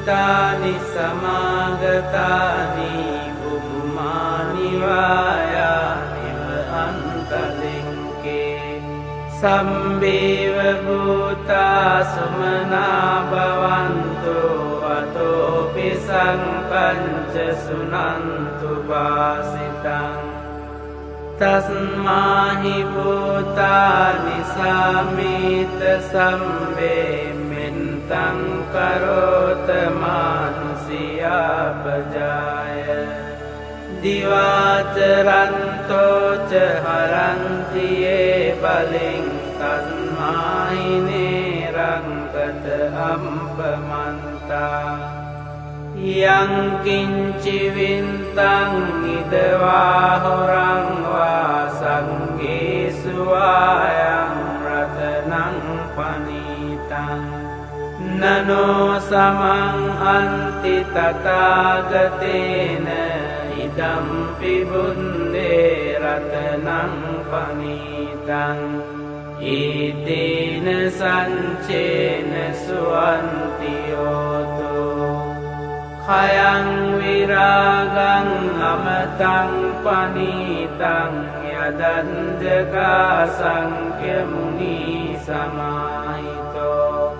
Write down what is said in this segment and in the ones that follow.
භූතානි සමාගතානි බුම්මානි වායානිව අන්තලින්කේ සම්බේව භූතා සුමනා භවන්තු අතෝපි සංකංච සුනන්තු වාසිතං තස්මාහි භූතානි සාමීත සම්බේ මෙන්තං කරෝත මානුසියාපජාය දිවාචරන්තෝච හරන්තියේ බලෙන් තස්මාහි නේරංකත අම්පමන්තා යං කිංචි වින්තං ඉදවා හොරං වා සංගේසු ආයං රතනං පනීතං නනෝ සමං අන්ති තථාගතේන ඉදම්පි බුද්දේ රතනං පනීතං ඊතේන සංචේන සුවන්ති යෝතෝ khayang viragang amatang panitang yadanjaka sankhya muni samahito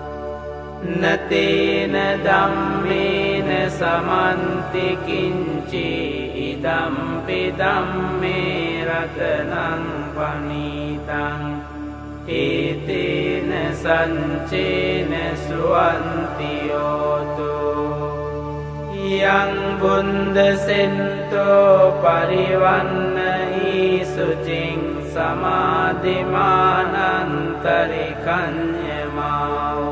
natena dhammena samanti kinci idampi dhamme ratanang panitang etena sancena suwanti yoto yang bunda sento parivannahi sucing samadhimanantarikanyamao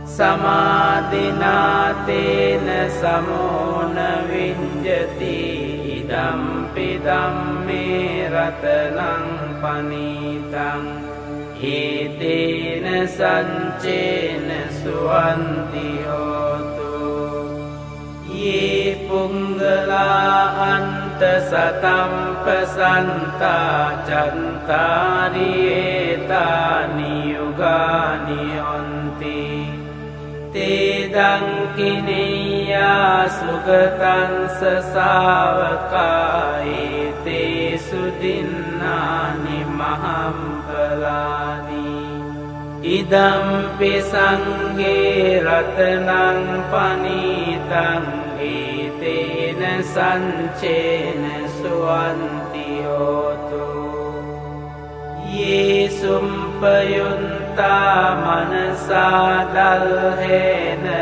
samadhinatena samona vinjati idampi dhamme ratanang panitang etena sancena suwanti hotu ye punggala anta satampasanta cantari etani yugani onti te dangkiniya sugatan sasavakai te sudinnani mahampalani idampi sanghe ratanang panitang etena sanchena suwanti hotu ye sumpayunta manasa dalhena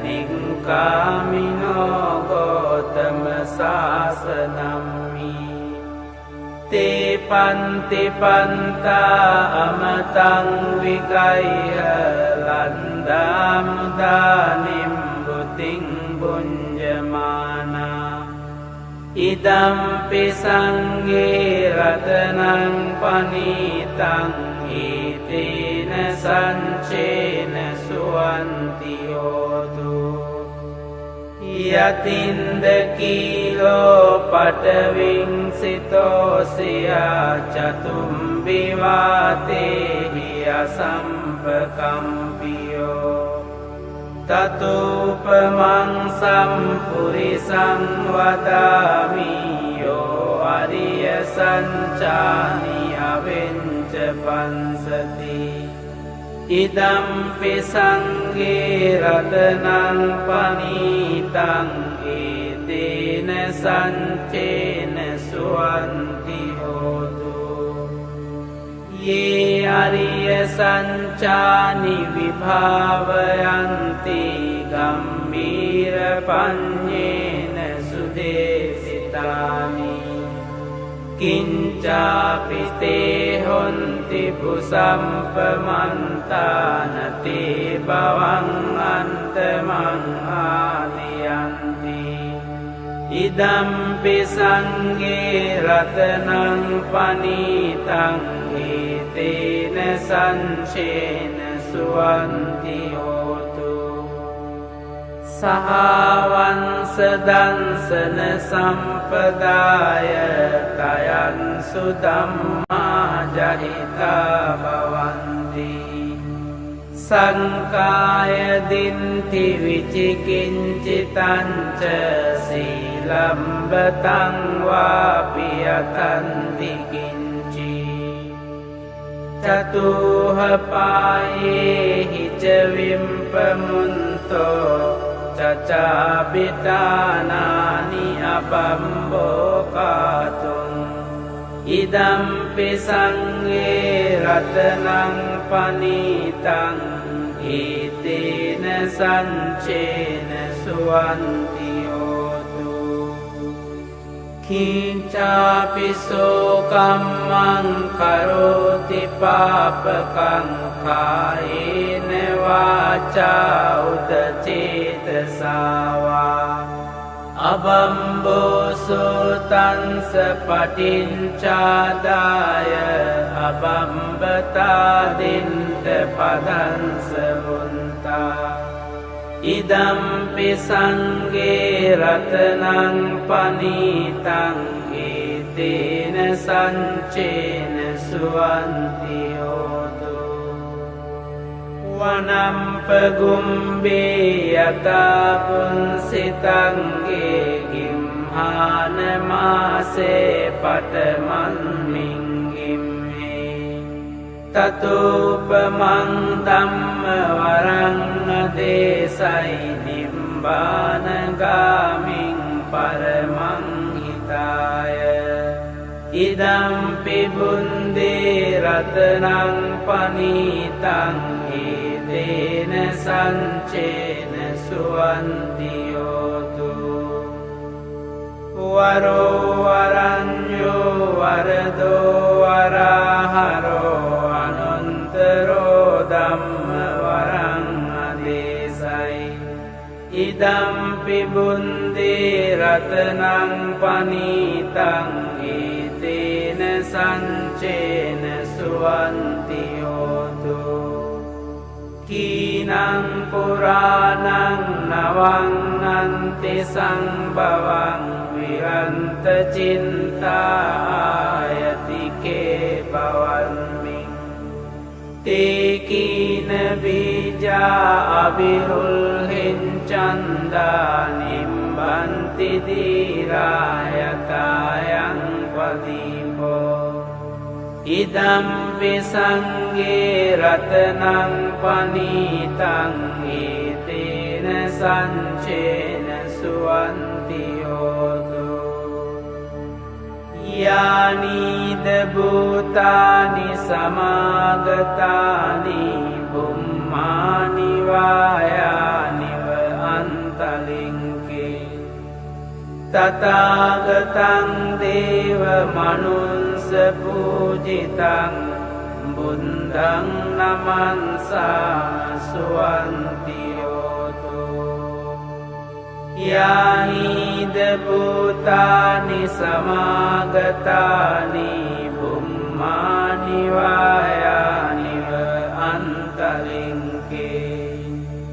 nikkamino gotama sasanammi te panti panta amatang vikaiha landamudanim buting bunjamana idampi sanghe ratanang panitang etena sanchena suwanti hotu yatinda kilo pataving sitosya chatumbivatehi asampakampiyo tatupamang sampurisang vadami yo ariya sanchani avenca pansati idampi sanghe ratanang panitang etena sanchena suwanti hotu ye ariya sanchani vibhavayanti gambhira panyena sudesitani kincapi te honti pusampamantana-te bhavang antamang aliyanti idampi sanghe ratanang panitang etena sanchena suwanti hotu sahavansa dansana sampadaya tayan sudamma jahita bhavanti සංකාය දින්ති විචිකිංචිතංච සීලම්බතං වාපි යතන්ති කිංචි චතුහ පායේහි ච විම්පමුන්තෝ චචාපිතානානි අපම්බෝකාතුං ඉදම්පි සංඝේ රතනං පනීතං ඊතේන සංචේන සුවන්ති හෝතු කිංචාපිසෝ කම්මං කරෝති පාපකං කායේන වාචා උද චේතසාවා අබම්බෝසෝතන්ස පටිංචාදාය අබම්බතාදින්ට පදන්ස වුන්තා ඉදම්පි සංඝේ රතනං පනීතං ඊතේන සංචේන සුවන්ති හෝතු වනම්පගුම්බේ යතා පුන්සිතංගේ ගිම්හානමාසේ පටමන්මින්ගිම්හේ තතුපමං ධම්ම වරං දේසයි නිම්බානගාමින් පරමං හිතාය ඉදම්පි බුන්දේ රතනං පනීතං ඊතේන සංචේන සුවන්ති හෝතු වරෝ වරඤ්ඤෝ වරදෝ වරහරෝ අනන්තරෝ ධම්ම වරං අදේසයි ඉදම්පි බුන්දේ රතනං පනීතං ඊතේන සංචේන සුවන්ති හෝතු කීනං පුරාණං නවං අන්ති සංභවං විරන්ත චින්තායතිකේ භවන්මින් තේකීන බීජා අවිරුල්හෙන් චන්දා නිම්බන්ති දීරායතායං පදීපෝ ඉදම්පි සංඝේ රතනං පනීතං ඊතේන සංචේන සුවන්ති හෝතු යානීද භූතානි සමාගතානි බුම්මානි වායානිව අන්තලින්කේ තථාගතං දේව මනුස්ස පූජිතං බුද්ධං නමන්සා සුවන්ති හෝතු යානීද භූතානි සමාගතානි බුම්මානි වායානිව අන්තලින්කේ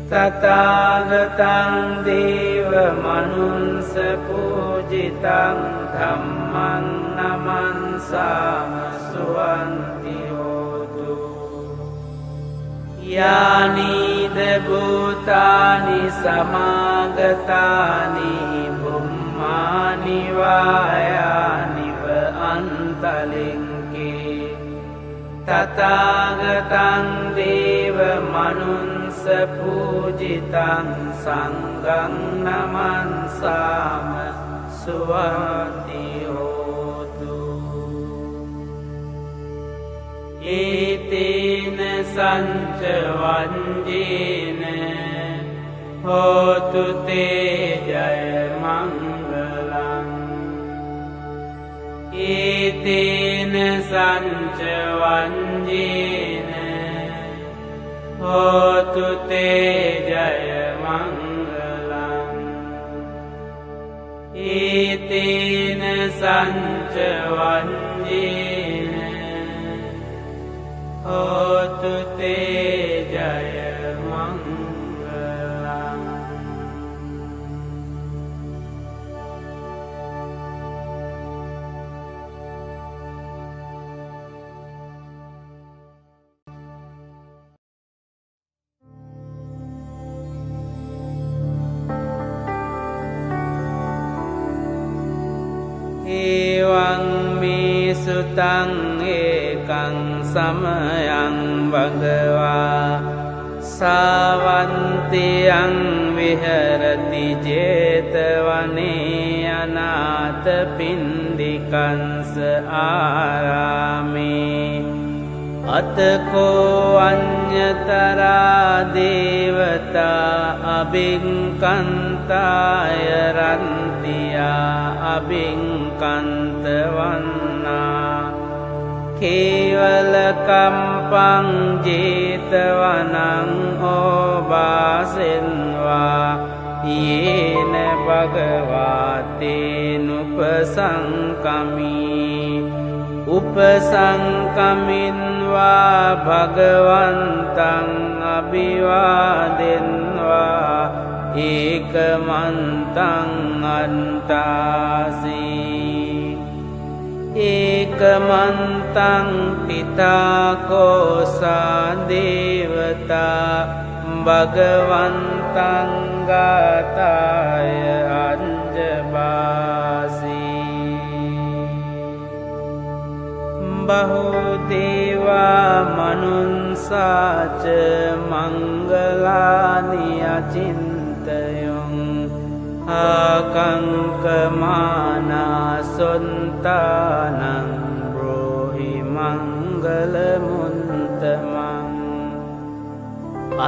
තථාගතං දේව මනුස්ස පූජිතං ධම්මං නමන්සාම සුවන්ති හෝතු යානීද භූතානි සමාගතානි බුම්මානි වායානිව අන්තලින්කේ තථාගතං දේව මනුස්ස පූජිතං සංඝං නමන්සාම සුවන්ති හෝතු ඒතේන සංච වංජේන හෝතු තේ ජය මංගලං ඒතේන සංච වංජේන හෝතු තේ ජය මංගලං ඒතේන සංච වංජේන හෝතු තේ ජය මංගලං එවං මේ සුතං ඒකං සමයං භගවා සාවන්තියං විහෙරති 제තවනේ අනාථ පින්ඩිකංස ආරාමේ අතකෝ අඤ්ඤතරා දේවතා අබින්කන්තාය රන්තියා අබින්කන්ත වන්නා කේවල කම්පං 제තවනං ඕබාසෙන්වා යේන භගවාතේනුපසංකමී උපසංකමින්වා භගවන්තං අභිවාදෙන්වා ඒකමන්තං අන්තාසී ඒකමන්තං පිතාකෝසා දේවතා භගවන්තං ගාතාය අංජබාසී බහුදේවා මනුන්සාච මංගලානි අචින්තයොං ආකංකමානා සොන්තානං බ්‍රෝහි මංගලමුන්තමං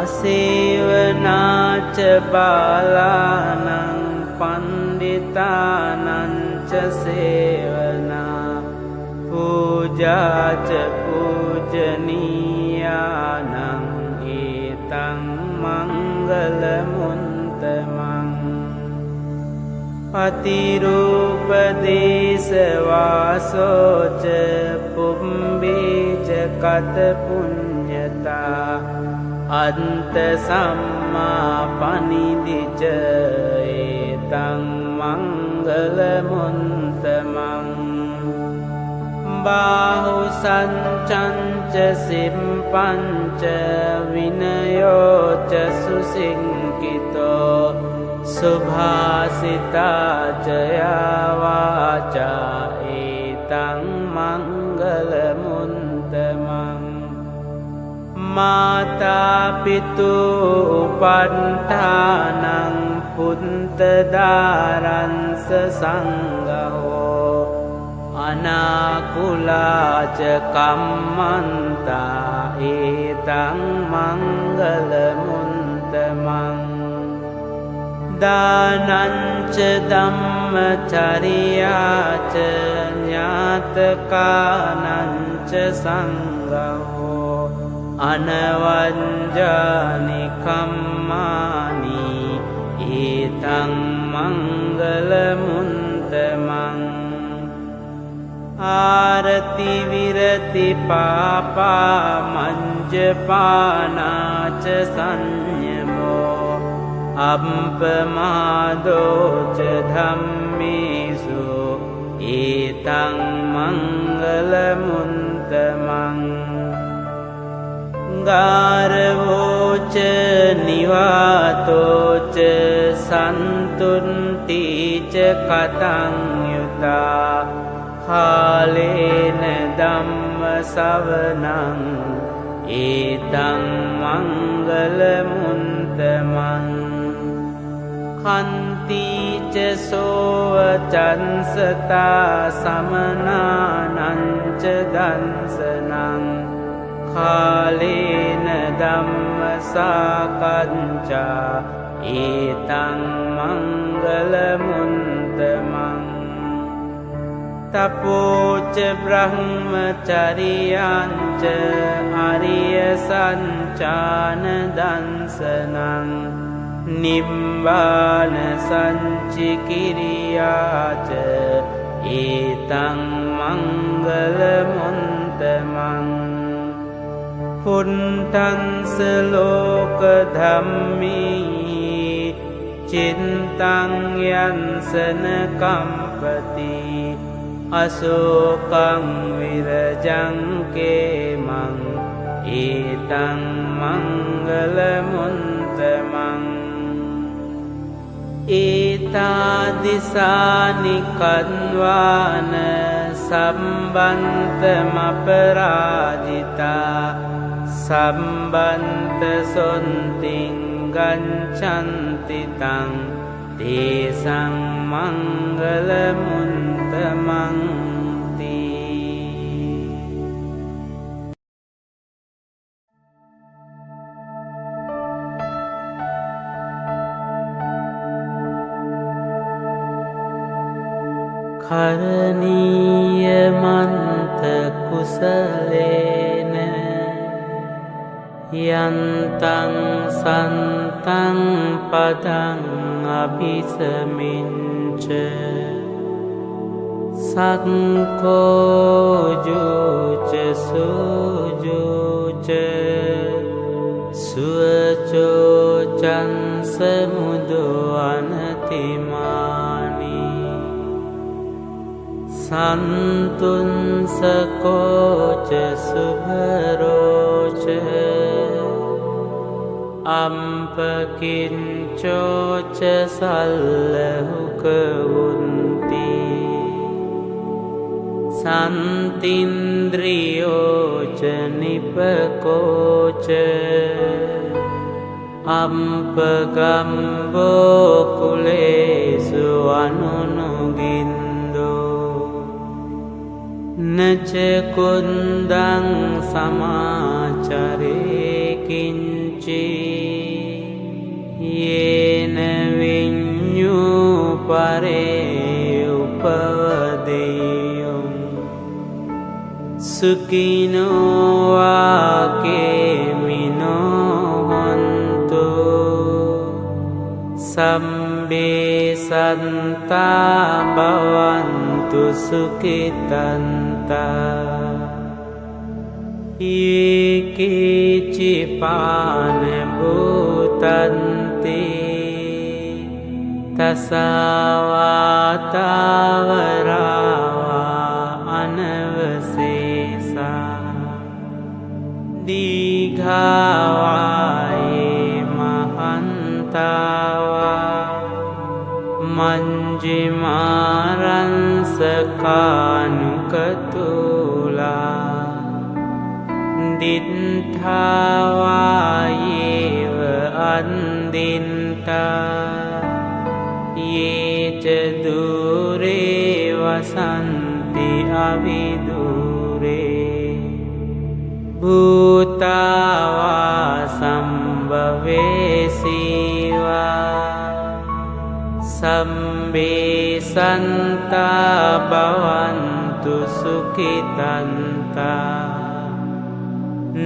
අසේවනාච බාලානං පණ්ඩිතානංච සේවනා පූජාච පූජනීයානං ඒතං මංගලමුන්තමං අතිරූපදේශවාසෝච පුම්බේච කත පුඤ්ඤතා අන්ත සම්මා පනිදිච ඒතං මංගලමුන්තමං බාහු සංචංච සිම්පංච විනයෝච සුසිංකිතෝ සුභාසිතාච යාවාචා ඒතං මංගලමුන්තමං මාතා පිතු උපට්ඨානං පුන්තදාරංස සංඝෝ අනාකුලාච කම්මන්තා ඒතං මංගලමුන්තමං දානංච ධම්මචරියාච ඥාතකානංච සංඝෝ අනවංජානි කම්මානි ඒතං මංගලමුන්තමං ආරති විරති පාපා මංජපානාච සංයමෝ අප්පමාදෝච ධම්මේසු ඒතං මංගලමුන්තමං ගාරවෝච නිවාතෝච සන්තුන්තිච කතං යුතා කාලේන ධම්ම සවනං ඒතං මංගලමුන්තමං කන්තිච සෝව චන්සතා සමනානංච දන්සනං කාලේන ධම්ම සාකච්ඡා ඒතං මංගලමුන්තමං තපෝච බ්‍රහ්මචරියංච අරිය සංචාන දන්සනං නිබ්බාන සංචිකිරියාච ඒතං මංගලමුන්තමං පුන්තංස ලෝක ධම්මී චින්තං යන්සන කම්පති අසෝකං විරජං කේමං ඒතං මංගලමුන්තමං ඒතාදිසානි කන්වාන සම්බන්තමපරාජිතා සම්බන්ත සොන්තිං ගච්ඡන්තිතං තේසං මංගල මුන්තමන්ති. කරණීය මන්ත කුසලේන යන්තං සන්තං පදං අභිසමින්ච සක්ඛෝජුච සුජුච සුවචෝචං සමුදෝ අනතිමානි සන්තුන්සකෝච සුභරෝච අම්පකින්චෝච සල්ලහුකවුන්ති සන්තින්ද්‍රියෝච නිපකෝච අම්පගම්බෝ කුලේසු අනුනුගින්දෝ නචකුන්දං සමාචරේකින්චි යේන විඤ්ඤූ පරේ උපවදෙය්‍යං සුඛිනෝ වාකේමිනෝ හන්තු සම්බේ සන්තා භවන්තු සුඛිතන්තා ඒකේචි පාන භූතන්ති තසවාතාවරාවා අනවසේසා දීඝාවායේ මහන්තාවා මංජිමාරංසකානුකතුලා දිත්ථාවායේව අන්දින්තා යේච දුරේ වසන්ති අවිදුරේ භූතාවා සම්භවේසීවා සම්බේ සන්තා භවන්තු සුඛිතන්තා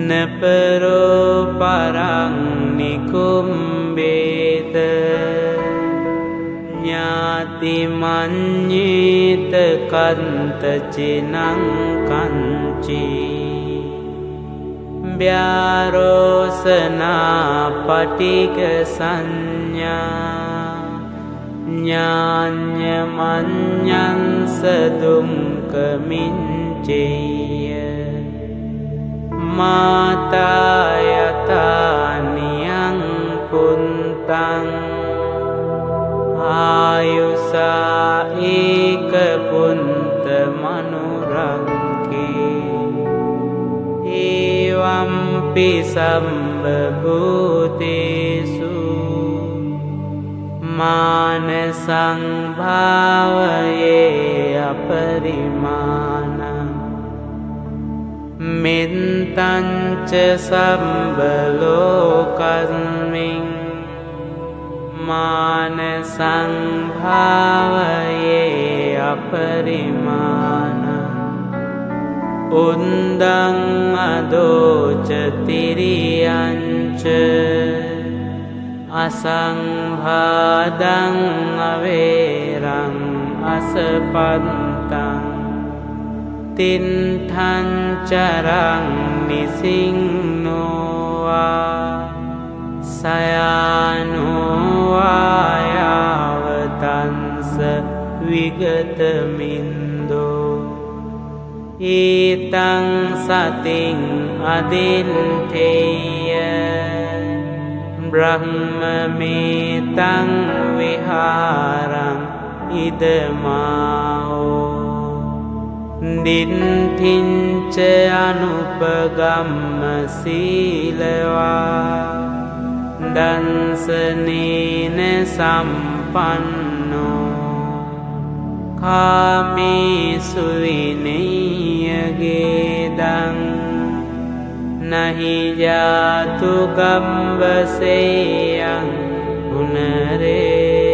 නපරෝ පරං නිකුම්බේත ඥාති මඤ්ඤේත කන්තචිනං කංචි ව්‍යාරෝසනා පටික සංඥා ඥාඤ්ඤ මඤ්ඤංස දුක්ඛමිච්ඡේය මාතා යතානියං පුන්තං ආයුසා ඒක පුන්ත මනුරංකේ ඒවම්පි සම්බභූතේසු මාන සංභාවයේ අපරිමාණං මෙත්තංච සම්බලෝකස්මින් මාන සංභාවයේ අපරිමාණං උන්දං අදෝච තිරියංච අසංභාදං අවේරං අසපත්තං තින්ඨං චරං නිසින්නෝවා සයානෝවා යාවතංස විගතමින්දෝ ඊතං සතින් අදින්ඨේය Brahmamitang viharam idamao Dittinca anupagamma silava Dansanena sampanno Kamesu vinayagedang Nahi jatu gambaseyang punareti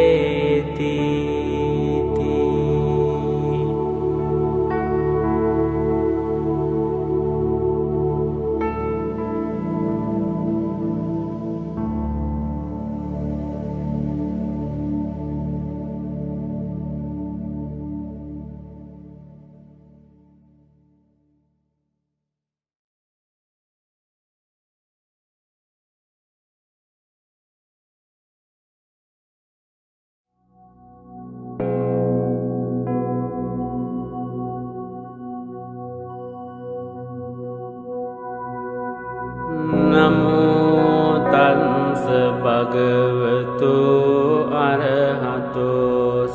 Namo tassa bhagavato arahato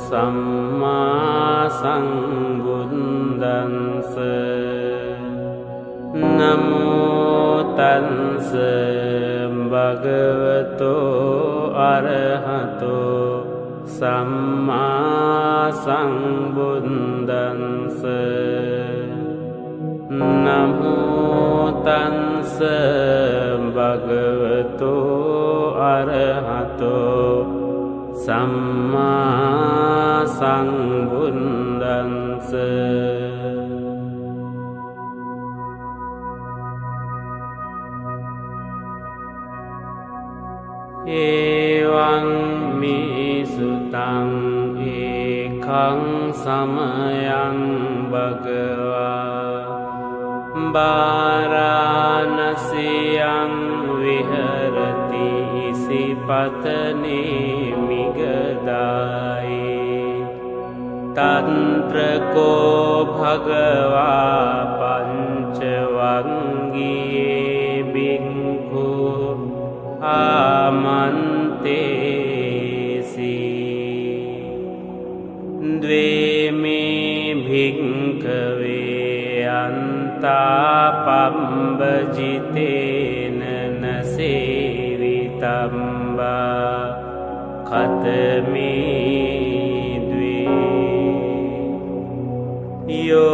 samma sambuddhassa Namo tassa bhagavato arahato samma sambuddhassa Namo tassa bhagavato arahato samma sambuddhassa Evaṁ me sutaṁ ekaṁ samayaṁ bhagava Varanasiyam viharati sipatane migadai Tantra ko bhagava pancavangiye bhikkhu amantesi Dve me bhikkhave Antapambajitena nasevitamba khatame dve Yo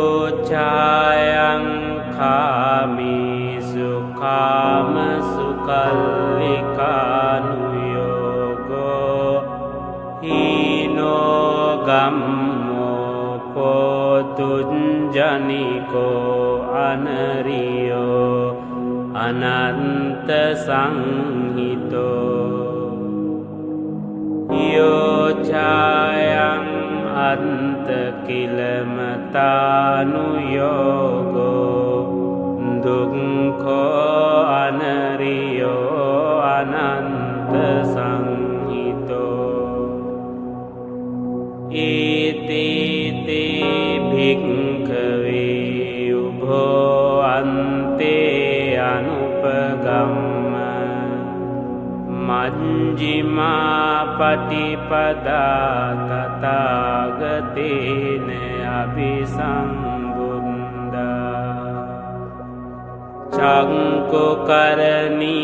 chayang kamisu kamasu kalikanuyogo Hino gammo potunjaniko anariyo ananta sanghito Yo chayang anta kilamatanu-yogo Dukkho anariyo ananta sanghito Iti te bhikkhave ubho ante anupagamma Majjhima patipada tathagatena abhisambuddha Cakko karani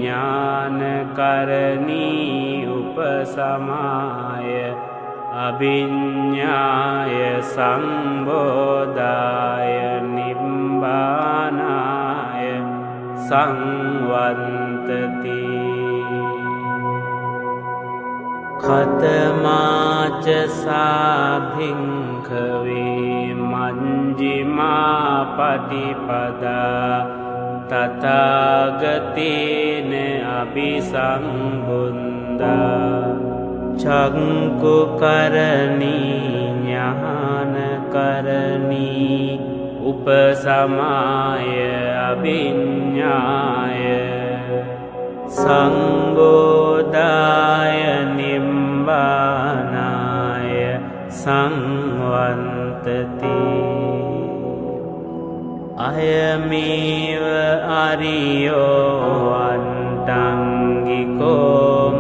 jnana karani upasamaya Abhiññāya sambodhāya nibbānāya samvantati Khatamāca sābhiṅkhave majjhimā patipadā tathāgatena abhisambuddhā Cakko karani jnana karani upasamaya abhiññāya sambodhāya nibbānāya samvantati Ayameva ariyo antangiko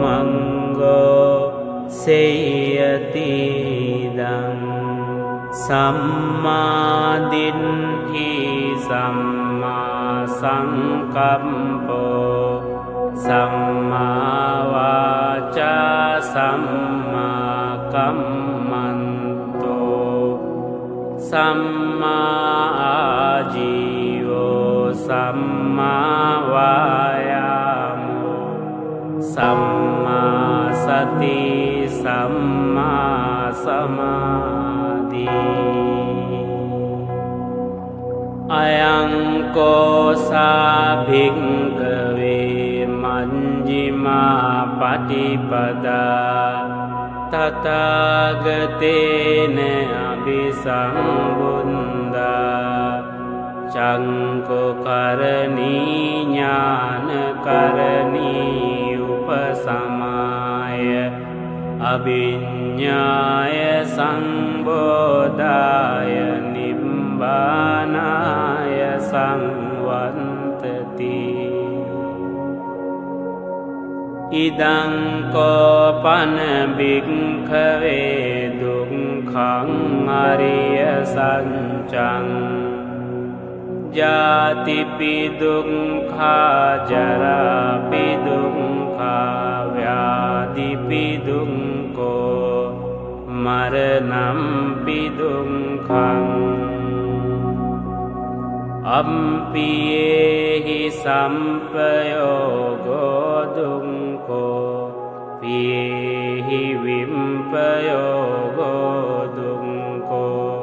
මංගෝ සේයතිදං සම්මාදිට්ඨි සම්මා සංකප්පෝ සම්මා වාචා සම්මා කම්මන්තෝ සම්මා ආජීවෝ සම්මා වායාමෝ සම්මා සති සම්මා සමාධි අයං කෝසා භික්ඛවේ මජ්ක්‍ධිමා පටිපදා තථාගතේන අභිසම්බුද්ධා චංකෝ කරණී ඥාන කරණී උපසමාය අභිඤ්ඤාය සංබෝධාය නිබ්බානාය සංවත්තති ඉදං කෝපන භික්ඛවේ දුක්ඛං අරිය සත්‍යං ජාතිපි දුක්ඛා ජරාපි දුක්ඛා ව්‍යාධිපි දුක්ඛෝ මරණම්පි දුක්ඛං අම්පියේහි සම්පයෝගෝ දුක්ඛෝ පියේහි විම්පයෝගෝ දුක්ඛෝ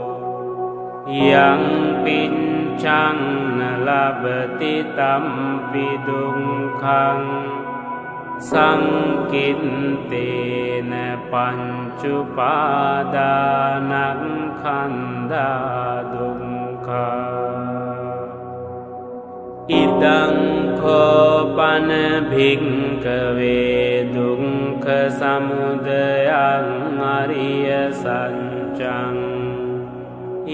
යං පිච්ඡං ලබති තම්පි දුක්ඛං සංකිත්තේන පංචුපාදානස්කන්ධා දුක්ඛා ඉදං කෝපන භික්ඛවේ දුක්ඛ සමුදයං අරිය සත්‍යං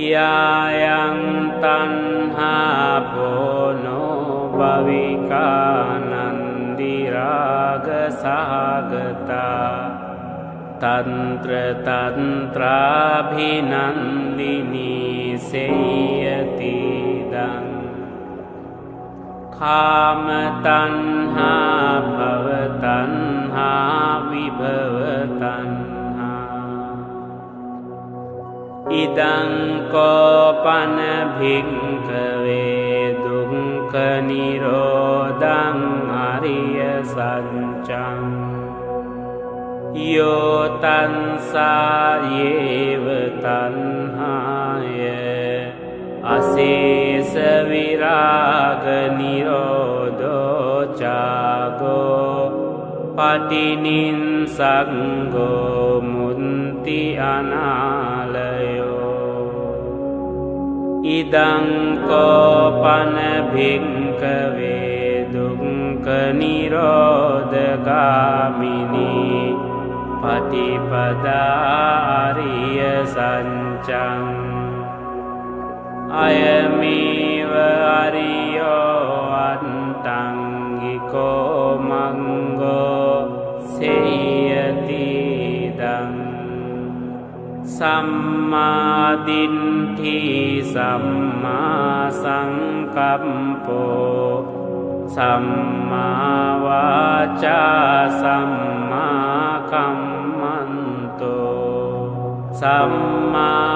යායං තණ්හා පොනෝ භවිකානන්දි රාග සහගතා තන්ත්‍ර තන්ත්‍රාභිනන්දිනී සේයතිදං කාම තණ්හා භව තණ්හා විභව තණ්හා ඉදං කෝපන භික්ඛවේ දුක්ඛ නිරෝධං අරිය සත්‍යං යෝ තංසායේව තණ්හාය අශේෂ විරාග නිරෝධෝ චාගෝ පටිනිස්සග්ගෝ මුන්ති අනාලයෝ ඉදං කෝපන භික්ඛවේ දුක්ඛ නිරෝධගාමිනී පටිපදා අරිය සත්‍යං අයමේව අරියෝ අත්තං හිකෝ මංගෝ සේයතිදං සම්මා දිට්ඨි සම්මා සංකප්පෝ සම්මා වාචා සම්මා කම්මන්තෝ සම්මා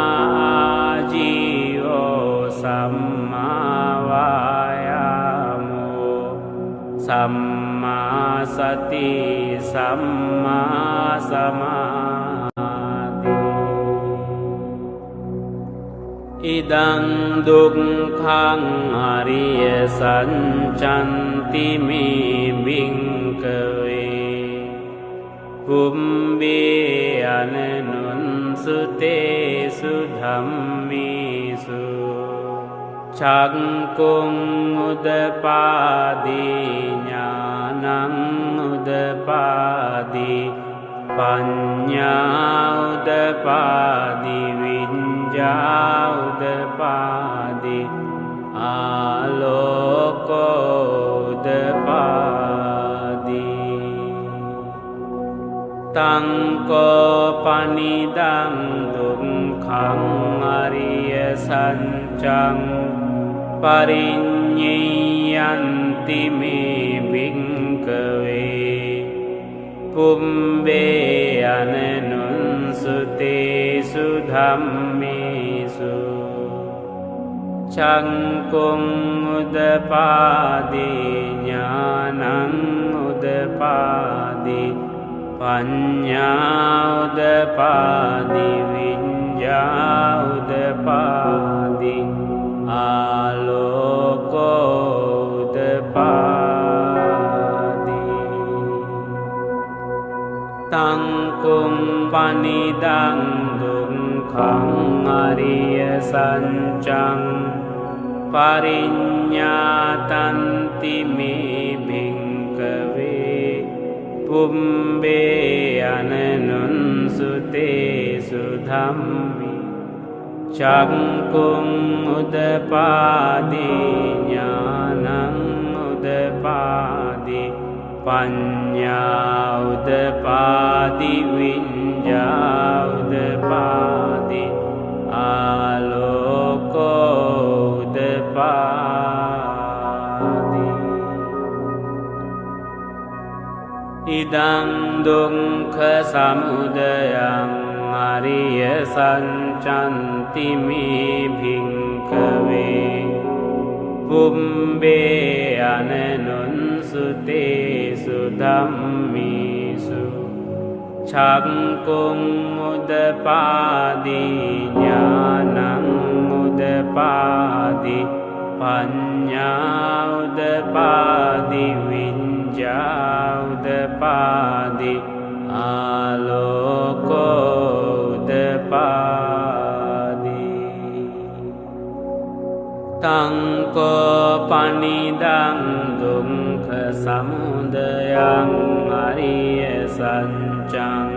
ආජීවෝ සම්මා වායාමෝ සම්මා සති සම්මා සමාධි ඉදං දුක්ඛං අරිය සත්‍යන්ති මේ භික්ඛවේ පුම්බේ අනනුන්සුතේසු ධම්මේසු චක්කුං උදපාදී ඥානං උදපාදී පඤ්ඤා උදපාදී විඤ්ඤා උදපාදී ආලෝකෝ උදපාදී Tangko panidang dukkhaṃ ariya saccang parinyeyanti me bhikkave pumbbe ananunsutesu dhammesu cangkung udapadi ඥānaṃ udapadi paññā udapadi viññā udapadi āloko udapadi tangkung panidang dukkhaṃ ariya saccang pariññātanti me bhikkave pumbbe ananunsutesu dhammi cangkung udapadi ඥānaṃ udapadi paññā udapadi viññā udapadi āloko udapadi idang dukkha samudayaṃ ariya sacchanti me bhikkave pumbbe ananunsutesu dhammesu cangkung udapadi ඥānaṃ udapadi paññā udapadi viññā udapadi āloko udapadi tangko panidang dukkha samudayaṃ ariya saccang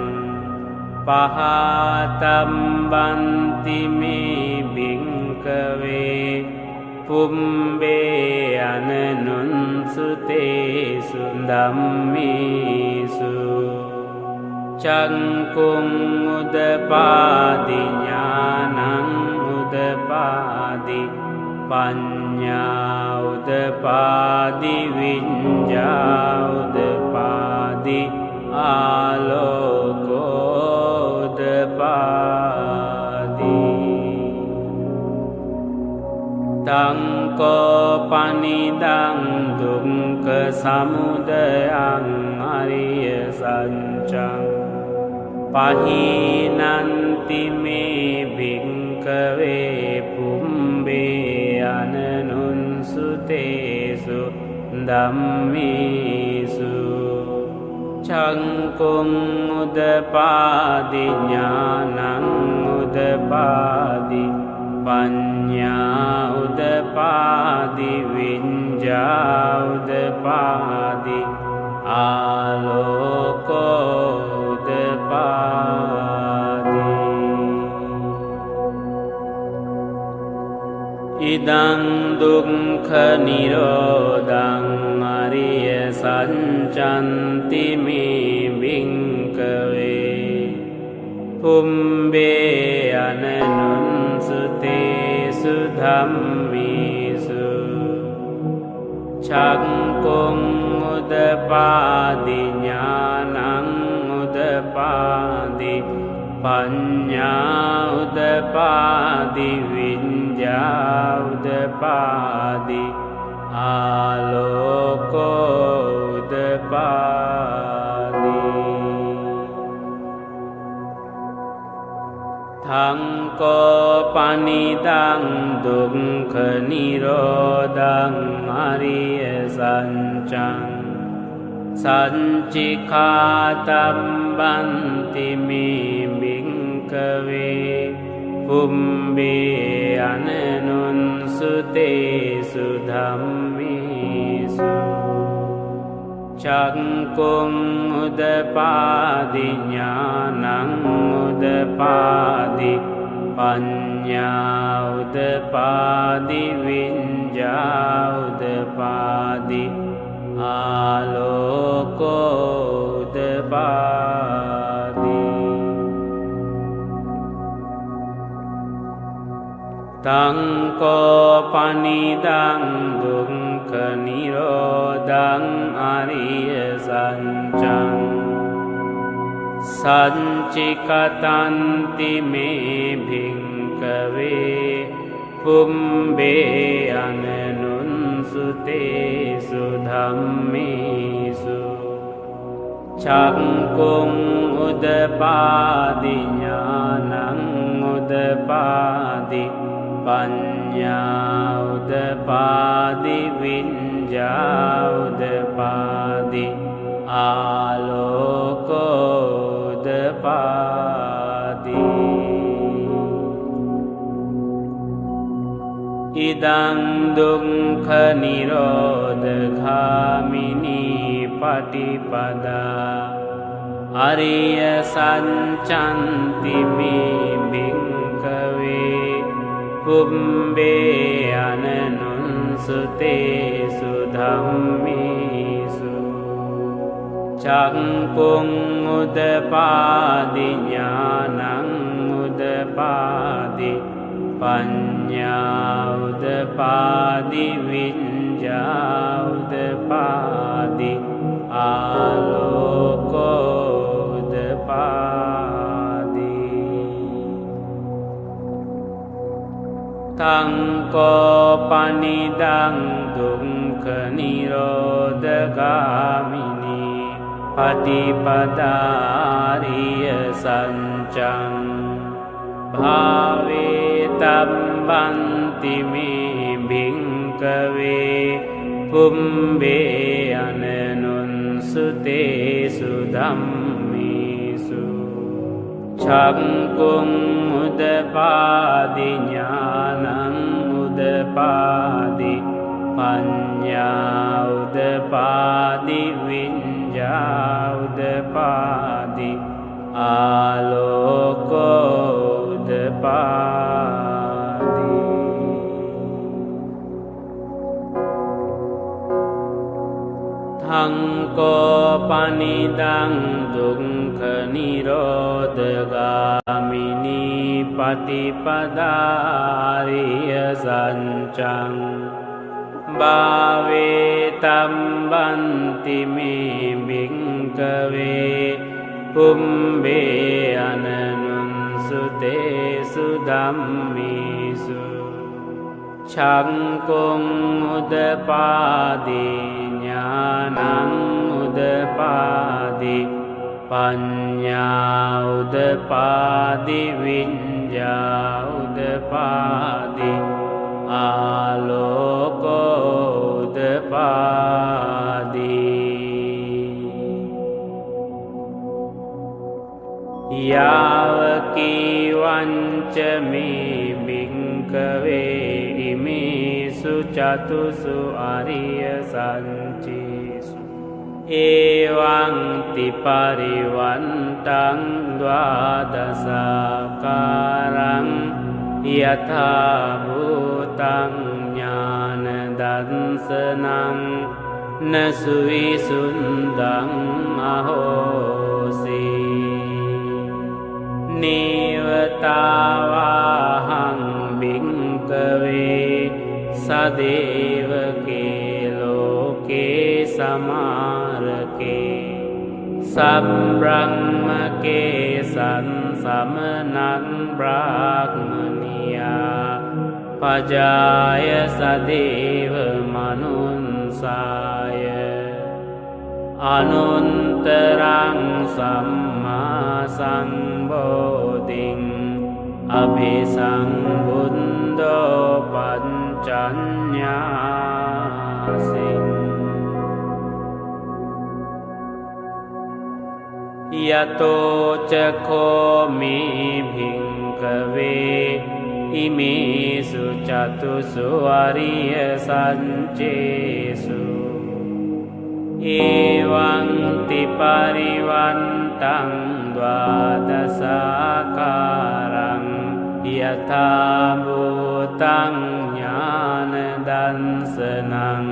pahatambanti me bhikkave pumbbe ananunsutesu dhammesu cangkung udapadi ඥānaṃ udapadi paññā udapadi viññā udapadi āloko udapadi tangko panidang dukkha samudayaṃ ariya saccang pahinanti me bhikkave pumbbe ananunsutesu dhammesu cangkung udapadi ඥānaṃ udapadi paññā udapadi viññā udapadi āloko udapadi idang dukkha nirodhaṃ ariya sacchanti me bhikkave pumbbe ananunsutesu dhammesu cangkung udapadi ඥānaṃ udapadi paññā udapadi viññā udapadi āloko udapadi tangko panidang dukkha nirodhaṃ ariya saccang sañccikātambanti me bhikkave pumbbe ananunsutesu dhammesu cangkung udapadi ඥānaṃ udapadi paññā udapadi viññā udapadi āloko udapadi තංකෝ පනිදං දුක්ඛ නිරෝධං අරිය සත්‍යං සංචිකතන්ති මේ භික්ඛවේ පුම්බේ අනනුන්සුතේසු ධම්මේසු චක්කුං උදපාදි ඥානං උදපාදි පඤ්ඤා උදපාදි විඤ්ඤා උදපාදි ආලෝකෝ උදපාදි ඉදං දුක්ඛ නිරෝධගාමිනී පටිපදා අරිය සත්‍යන්ති මේ භික්ඛවේ පුම්බේ අනනුන්සුතේසු ධම්මේසු චක්කුං උදපාදි ඥානං උදපාදි පඤ්ඤා උදපාදි විඤ්ඤා උදපාදි ආලෝකෝ උදපාදි තංකෝ පනිදං දුක්ඛ නිරෝධගාමිනී පටිපදාරිය සත්‍යං භාවේ තබ්බන්ති මේ භික්ඛවේ පුම්බේ අනනුන්සුතේසු ධම්මේසු චක්කුං උදපාදි ඥානං උදපාදි පඤ්ඤා උදපාදි විඤ්ඤා උදපාදි ආලෝකෝ උදපාදි තංකෝ පනිදං දුක්ඛ නිරෝධගාමිනී පටිපදාරිය සත්‍යං භාවේ තබ්බන්ති මේ භික්ඛවේ පුම්බේ අනනුන්සුතේසු ධම්මේසු චක්කුං උදපාදි ඥානං උදපාදි පඤ්ඤා උදපාදි විඤ්ඤා උදපාදි ආලෝකෝ උදපාදි යාවකීවංච මේ භික්ඛවේ ඉමේසු චතුසු අරිය සංචේසු එවං තිපරිවන්තං ද්වාදසාකාරං යථා භූතං ඥාන දර්ශනං නසුවිසුන්දං අහෝසි නේවතාවාහං භික්ඛවේ සදේවකේ ලෝකේ සමාරකේ සබ්‍රහ්මකේ සංසමනං බ්‍රාහ්මනියා පජාය සදේව මනුන්සාය අනුන්තරං සම්මා සම්බෝධින් අභිසම්බුද්ධෝ පංචඤ්ඤාසින් යතෝ චකෝ මේ භික්ඛවේ ඉමේසු චතුසු අරිය සංචේසු එවං තිපරිවන්තං ද්වාදසාකාරං යථා භූතං ඥාන දර්ශනං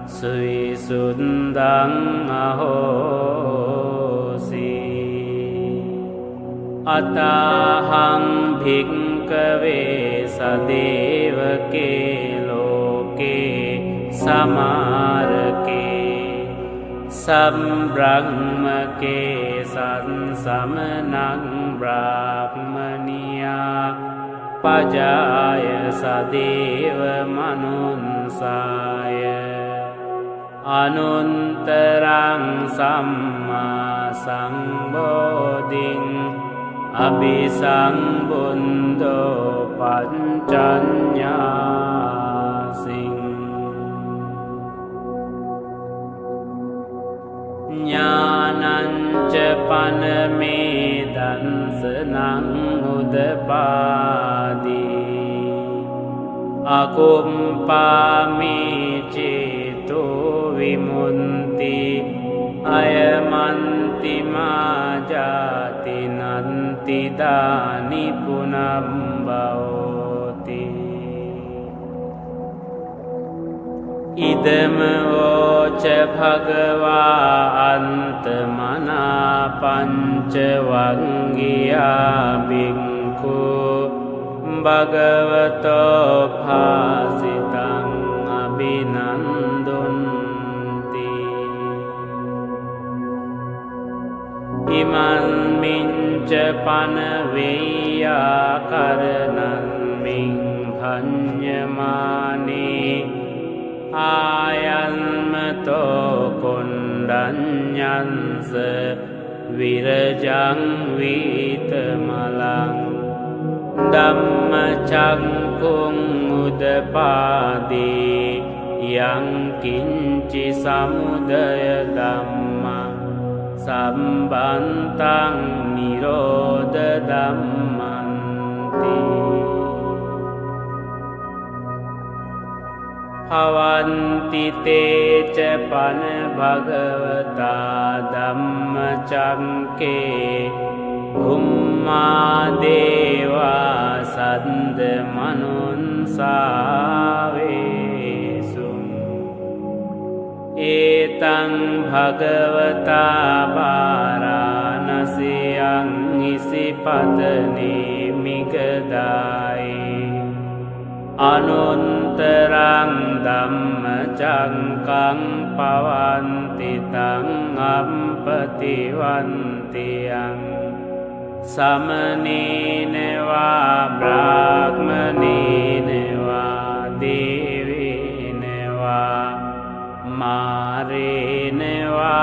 සුවිසුද්ධං අහෝසි අතහං භික්ඛවේ भिक्कवे सदेवके लोके समारके सम्ब्रह्मके संसमनं ब्राह्मणिया पजाय सदेव मनुंसाय अनुत्तरं सम्मा संबोधिं अभिसंबुद्धो पञ्चन्यासिं ज्ञानं च पनमेदंसनं उदपादि अकुम्पामि चेतो विमुन्ति अयमन्ति मा जाति नन्ति दानि पुनः भवति इदं वोच भगवा अन्तमना पञ्चवङ्गिया भिक्खु भगवतो भासितं अभिनन्दन्ति इमन्मिञ्च पनवेय्याकरणन्मिं भञ्जमाने आयन्मतो कुण्डन्यंस विरजं वीतमलं धम्मचक्कुं उदपादि यं किञ्चि समुदय धम्मा सम्बन्तं निरोध धम्मन्ति भवन्ति ते च पन भगवता धम्मचक्के भूम्मा देवा सन्दमनुंसावेषु एतं भगवता वाराणस्यां निशिपतने मिगदाये अनुत्तरं धम्मचक्कं पवन्ति तं अम्पतिवन्त्यं समनेन वा ब्राह्मणेन वा देवेन वा मारेण वा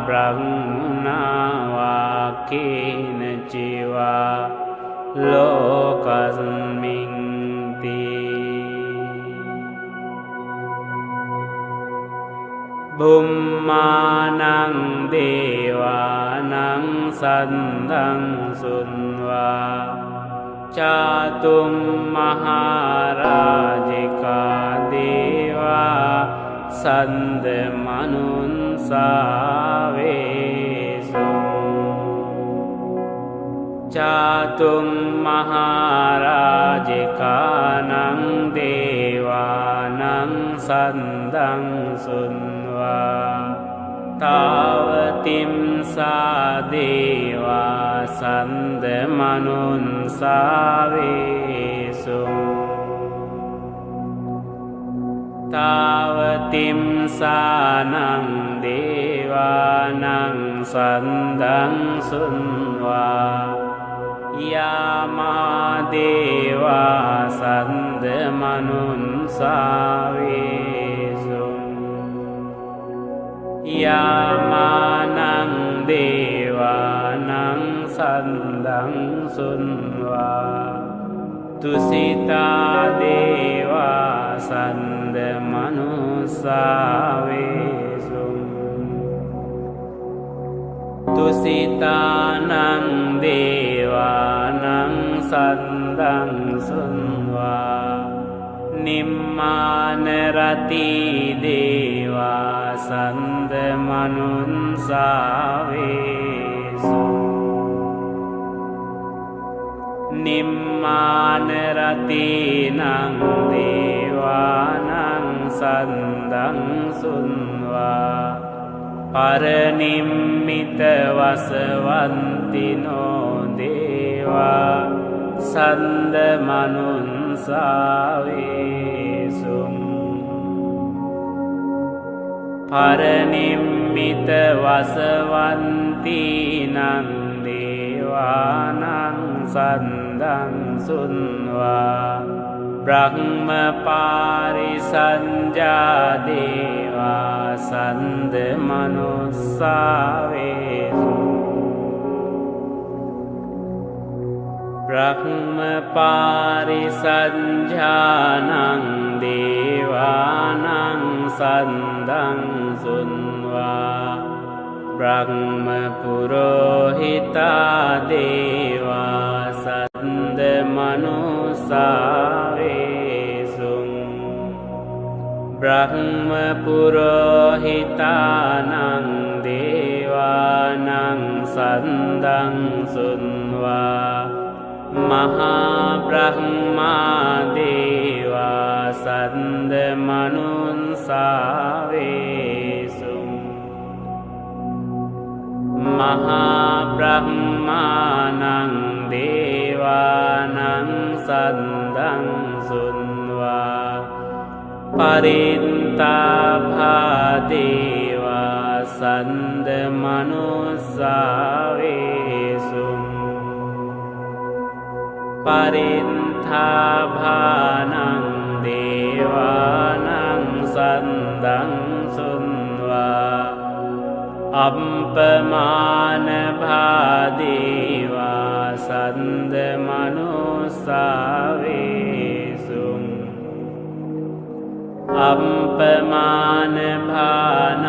ब्रह्मणा वा केनचिवा लोकस्मिन् भूम्मानं देवानं सन्दं सुन्वा चातुं महाराजिका देवा सन्दमनुंसावेषु चातुं महाराजिकानं देवानं सन्दं सुन्वा तावतीं सा देवा सन्दमनुंसावेषु तावतीं सानं देवानं सन्दं सुन्वा यामा देवा सन्दमनुंसावेषु यामानं देवानं सन्दं सुन्वा तुसिता देवा सन्दमनुंसावेषु तुसितानं देवानं सन्दं सुन्वा निम्मानरति देवा सन्दमनुंसावेषु निम्मानरतीनां देवानां सन्दं सुन्वा परनिम्मितवसवन्तिनो देवा සන්ද මනුන්සාවේසුම් පරනිම්මිත වසවන්තිනං දේවානං සන්දං සුන්වා බ්‍රහ්ම පාරිසංජා දේවා සන්ද මනුස්සාවේසු බ්‍රහ්ම පාරිසංජානං දේවානං සන්දං සුන්වා බ්‍රහ්ම පුරෝහිතා දේවා සන්ද මනුස්සාවේසුං බ්‍රහ්ම පුරෝහිතානං දේවානං සන්දං සුන්වා මහා බ්‍රහ්මා දේවා සන්ද මනුන්සාවේසුං මහා බ්‍රහ්මානං දේවානං සන්දං සුන්වා පරිත්තාභා දේවා සන්ද මනුස්සාවේසුං පරිත්තාභානං දේවානං සන්දං සුන්වා අප්පමානභා දේවා සන්ද මනුස්සාවේසුං අප්පමානභානං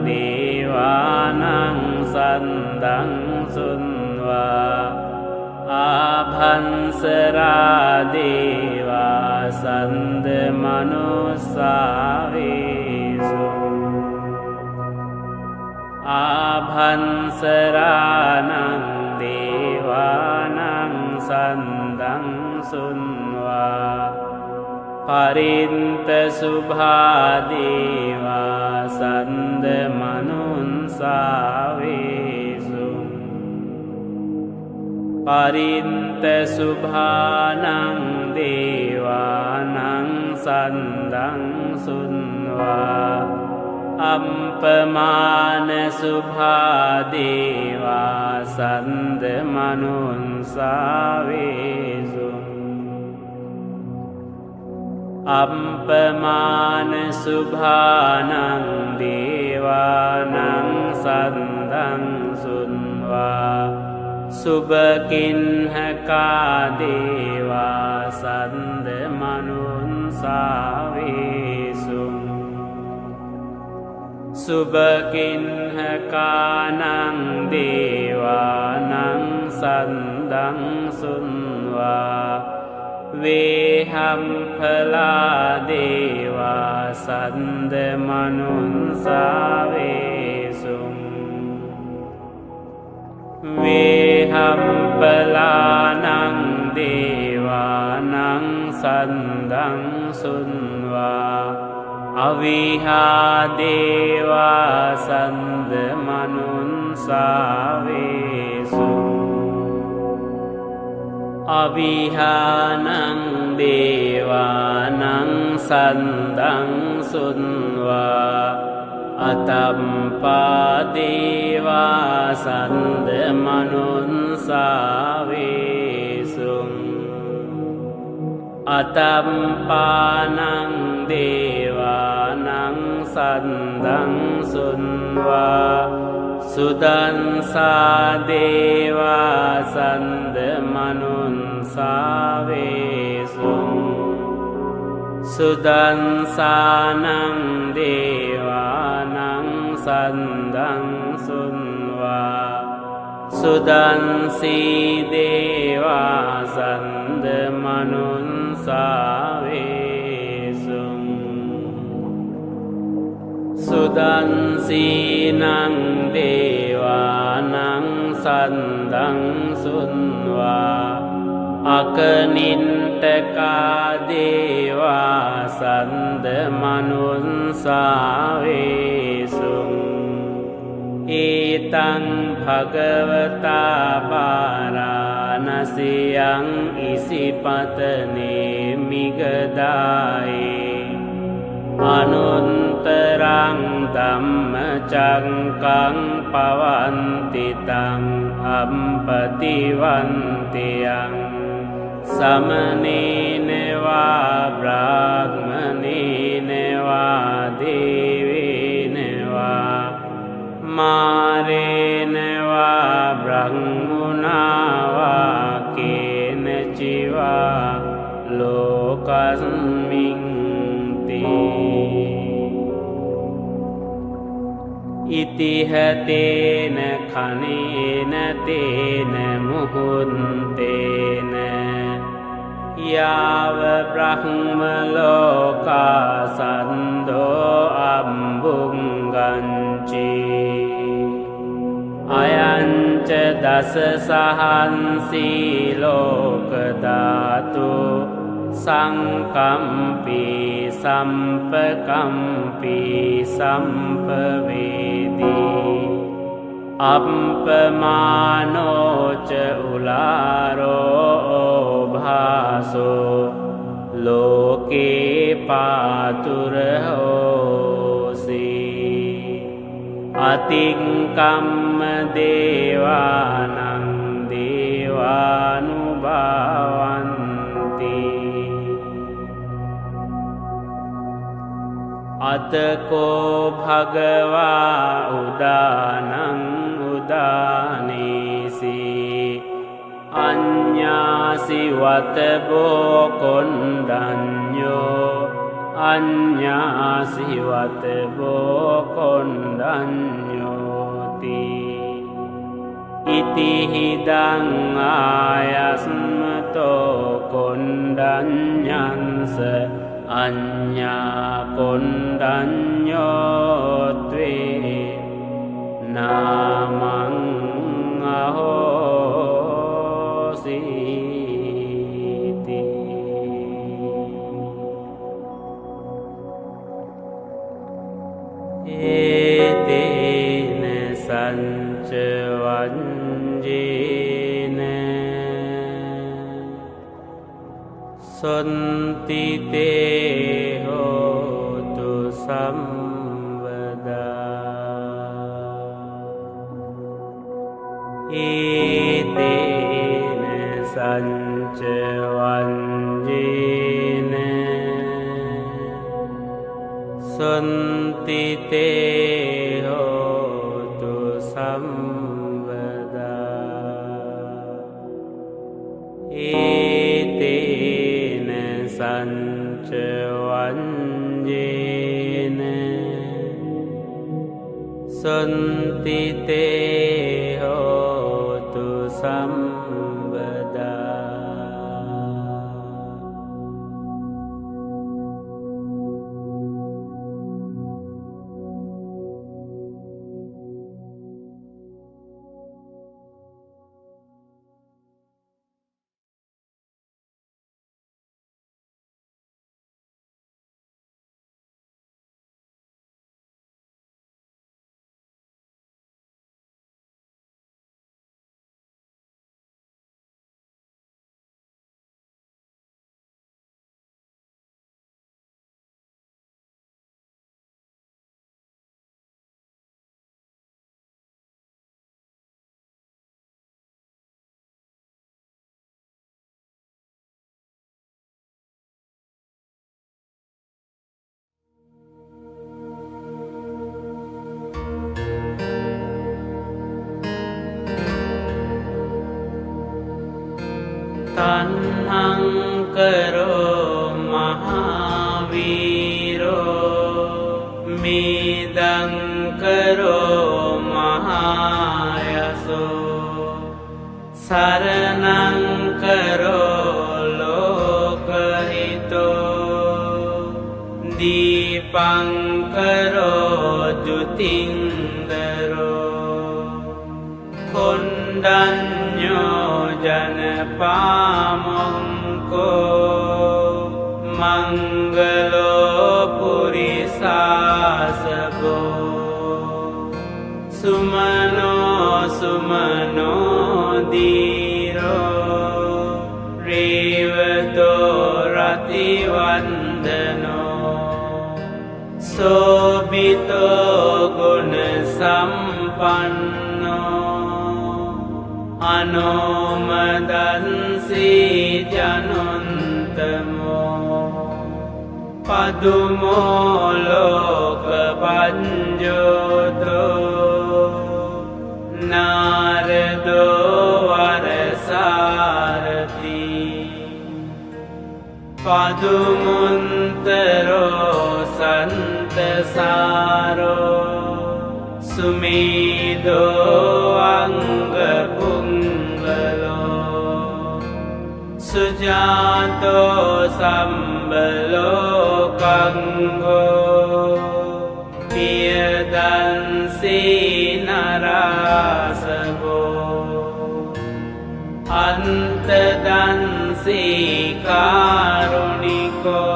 දේවානං සන්දං සුන්වා ආභංසරා දේවා සන්ද මනුස්සාවේසුං ආභංසරානං දේවානං සන්දං සුන්වා පරින්ත සුභා දේවා සන්ද මනුන්සාවේසුං පරින්ත සුභානං දේවානං සන්දං සුන්වා අප්පමාන සුභා දේවා සන්ද මනුන්සාවේසුං අප්පමාන සුභානං දේවානං සන්දං සුන්වා සුභකින්හකා දේවා සන්ද මනුන්සාවේසුං සුභකින්හකානං දේවානං සන්දං සුන්වා වේහම්ඵලා දේවා සන්ද මනුන්සාවේසුං වේහම්ඵලානං දේවානං සන්දං සුන්වා අවිහා දේවා සන්ද මනුන්සාවේසුං අවිහානං දේවානං සන්දං සුන්වා අතම්පා දේවා සන්ද මනුන්සාවේසුං අතම්පානං දේවානං සන්දං සුන්වා සුදන්සා දේවා සන්ද මනුන්සාවේසුං සුදන්සානං දේවානං සන්දං සුන්වා සුදන්සී දේවා සන්ද මනුන්සාවේසුං සුදන්සීනං දේවානං සන්දං සුන්වා අකනින්ටකා දේවා සන්ද මනුන්සාවේසුං ඒතං භගවතා පාරාණසියං ඉසිපතනේ මිගදායේ අනුන්තරං ධම්මචක්කං පවන්තිතං අම්පතිවන්තියං සමනේනවා බ්‍රාහ්මනේනවා දේවේනවා මාරේනවා බ්‍රහ්මුණාවා කේනචිවා ලෝකස්මින් ඉතිහතේන කනේන තේන මුහුන්තේන යාව බ්‍රහ්ම ලෝකා සන්දෝ අම්බුංගංචි අයංච දස සහන්සී ලෝක ධාතු සංකම්පී සම්පකම්පී සම්පවේදී අප්පමානෝච උලාරෝ භාසෝ ලෝකේ පාතුරහෝසි අතික්කම්ම දේවානං දේවානුභාවන්ති අතකෝ භගවා උදානං උදානීසි අඤ්ඤාසි වතබෝ කොණ්ඩඤ්ඤෝ අඤ්ඤාසි වතබෝ කොණ්ඩඤ්ඤෝති ඉතිහිදං ආයස්මතෝ කොණ්ඩඤ්ඤංස අඤ්ඤා කොණ්ඩඤ්ඤෝත්වේ නාමං අහෝසීති ඒතේන සංච වංජේන සොන්තිතේ හෝතු සම්වදා ඒතේන සංච වංජේන සොන්තිතේ හෝතු සම්වදා ඒතේන සංච වංජේන සොන්තිතේ හෝතු සම්වදා තණ්හං කරෝ මහාවීරෝ මේදං කරෝ මහායසෝ සරණං කරෝ ලෝකහිතෝ දීපං කරෝ ජුතින්දරෝ කොණ්ඩඤ්ඤෝ ජනපාමොංකෝ මංගලෝ පුරිසාසබෝ සුමනෝ සුම සෝබිතෝ ගුණ සම්පන්නෝ අනෝමදන්සී ජනුන්තමෝ පදුමෝ ලෝක පඤ්ජෝතෝ නාරදෝ වරසාරති පදුමුන්තරෝ සන්තසාරෝ සුමේදෝ අංගපුංගලෝ සුජාතෝ සම්බලෝකංගෝ පියදන්සී නරාසගෝ අන්තදන්සී කාරුණිකෝ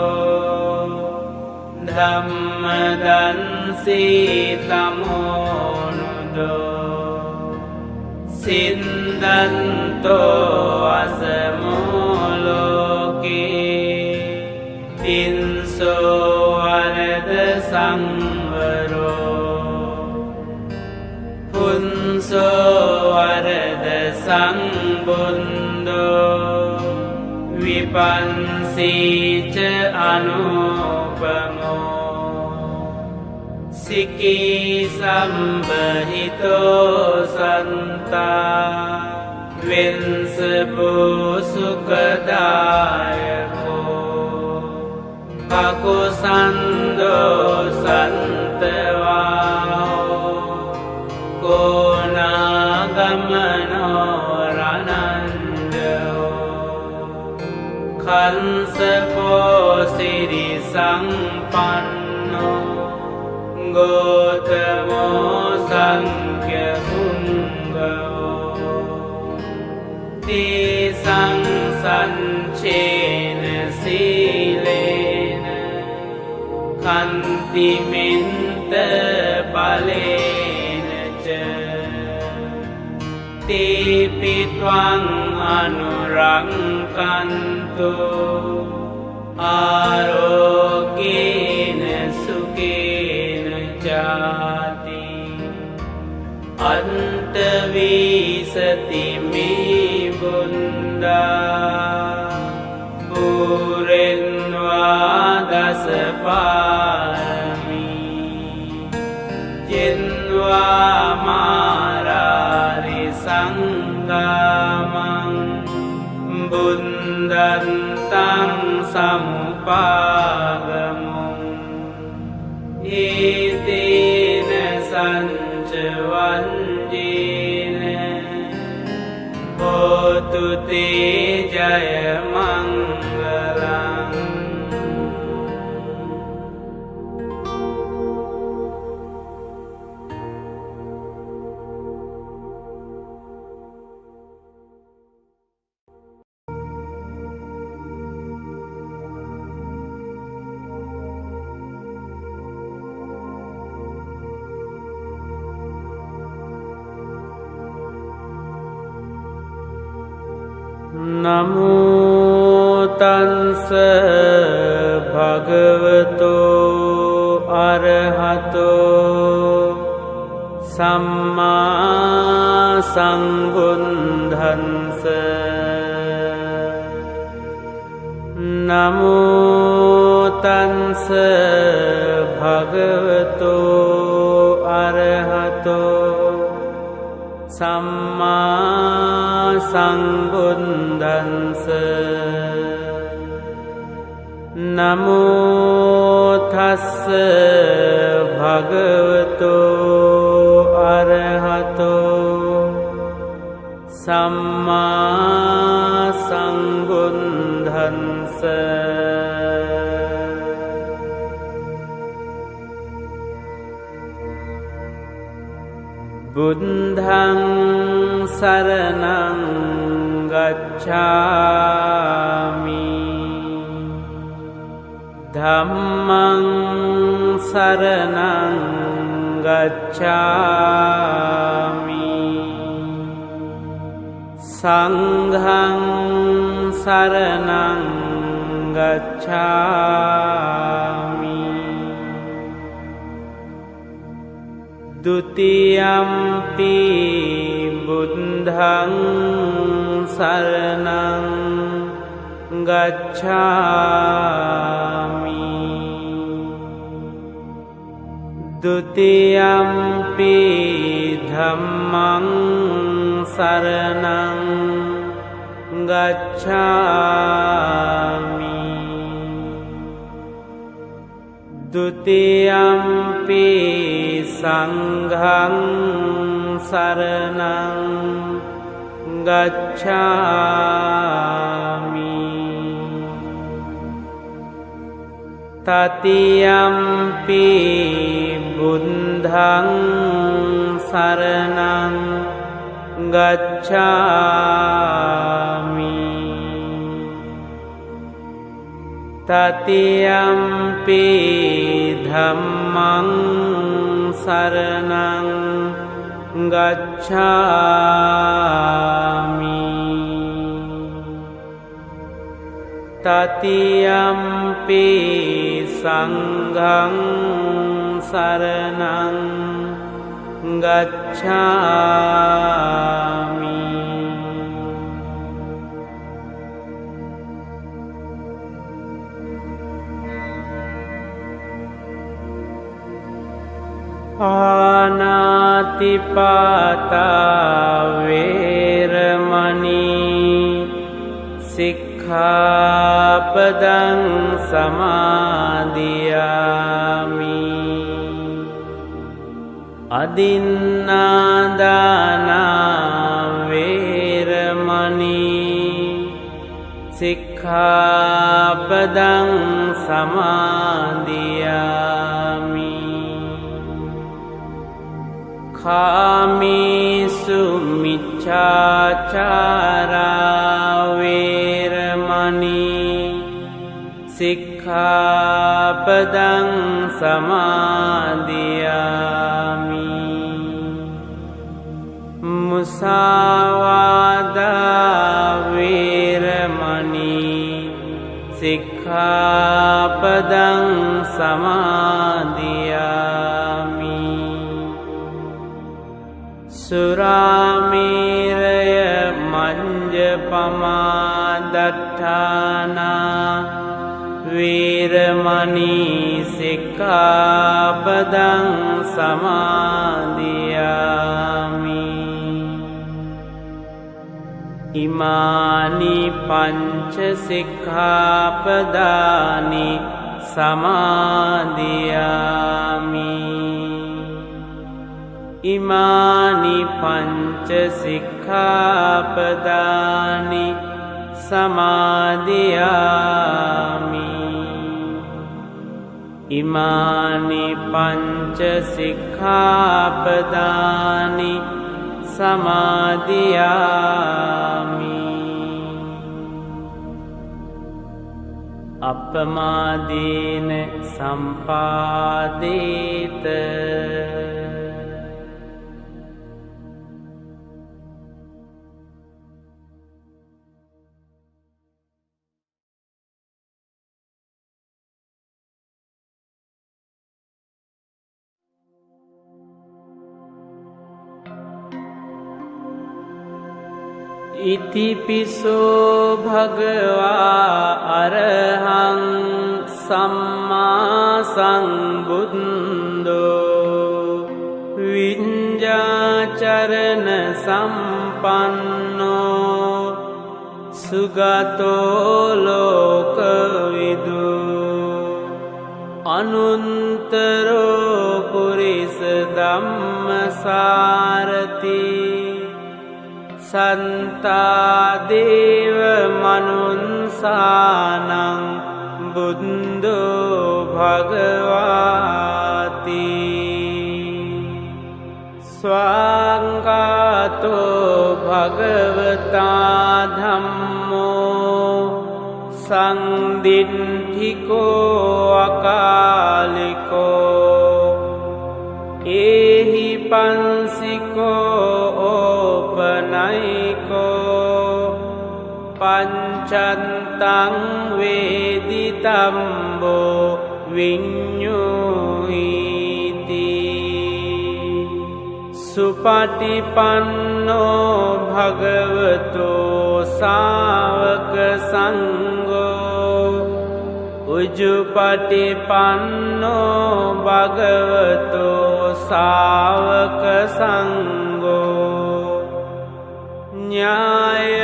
ධම්මදන්සී තමෝනුදෝ සින්දන්තෝ අසමෝලෝකේ තින්සෝ වරද සංවරෝ පුන්සෝ වරද සංබුන්දෝ විපන්සීච අනුපමෝ සිකී සම්බහිතෝ සන්තා වින්සපෝ සුඛදායකෝ කකුසන්දෝ සන්තවාෝ කෝනාගමනෝ රනන්දෝ කංසපෝ සිරි සංපන්නෝ ගෝතමෝ සංඛ්‍ය පුංගෝ තේසං සංචේන සීලේන කන්තිමින්ත බලේන ච තේපිත්වං අනුරංකන්තු ආරෝග්‍යේන සුඛේන ජාති අන්තවීසති මේ බුන්දා පුරෙන්වා දසපාරමී ජෙන්වා මාරාරි සංගාමං බුන්දන්තං සමුපාගමුං ඒතේන සංචවන්ජේන හෝතු තේ ජය මංගලං නමෝතන්ස භගවතෝ අරහතෝ සම්මා සම්බුද්ධංස නමෝතන්ස භගවතෝ අරහතෝ සම්මා සම්බුද්ධංස නමෝ තස්ස භගවතෝ අරහතෝ සම්මා සම්බුද්ධංස බුද්ධං සරණං ගච්ඡාමි ධම්මං සරණං ගච්ඡාමි සංඝං සරණං ගච්ඡාමි Dutiyampi buddhaṃ saraṇaṃ gacchāmi Dutiyampi dhammaṃ saraṇaṃ gacchāmi Dutiyampi saṅghaṃ saraṇaṃ gacchāmi Tatiyampi buddhaṃ saraṇaṃ gacchāmi Tatiyampi dhammaṃ saraṇaṃ gacchāmi Tatiyampi saṅghaṃ saraṇaṃ gacchāmi Ānātipātā vēramaṇī sikkhapaдаṃ samādhiyāmi Adinādānā vēramaṇī sikkhapadaṃ samādhiyāmi Kāmesu miccācārā vēramaṇī sikkhapadaṃ samādhiyāmi Musāvādā vēramaṇī sikkhapadaṃ samādhiyāmi Surāmeraya maññapamā daṭṭhānā vēramaṇī sikkhapadaṃ samādhiyāmi Imāni pañca sikkhapadāni samādhiyāmi Imāni pañca sikkhapadāni samādhiyāmi Imāni pañca sikkhapadāni samādhiyāmi Appamādena sampādeta Itipiso bhagavā arahaṃ sammā sambuddho viññācarana sampanno sugato lokavidu anuttaro purisa dhammasārati Santā deva manunsānaṃ buddho bhagavāti Svāṅgāto bhagavatā dhammo saṅdinṭhiko akāliko ehi pansiko opanayiko pancantaṃ veditambo viññuhiti සුපටිපන්නෝ භගවතෝ සාවක සංඝෝ උජුපටිපන්නෝ භගවතෝ සාවක සංඝෝ ඤායපටිපන්නෝ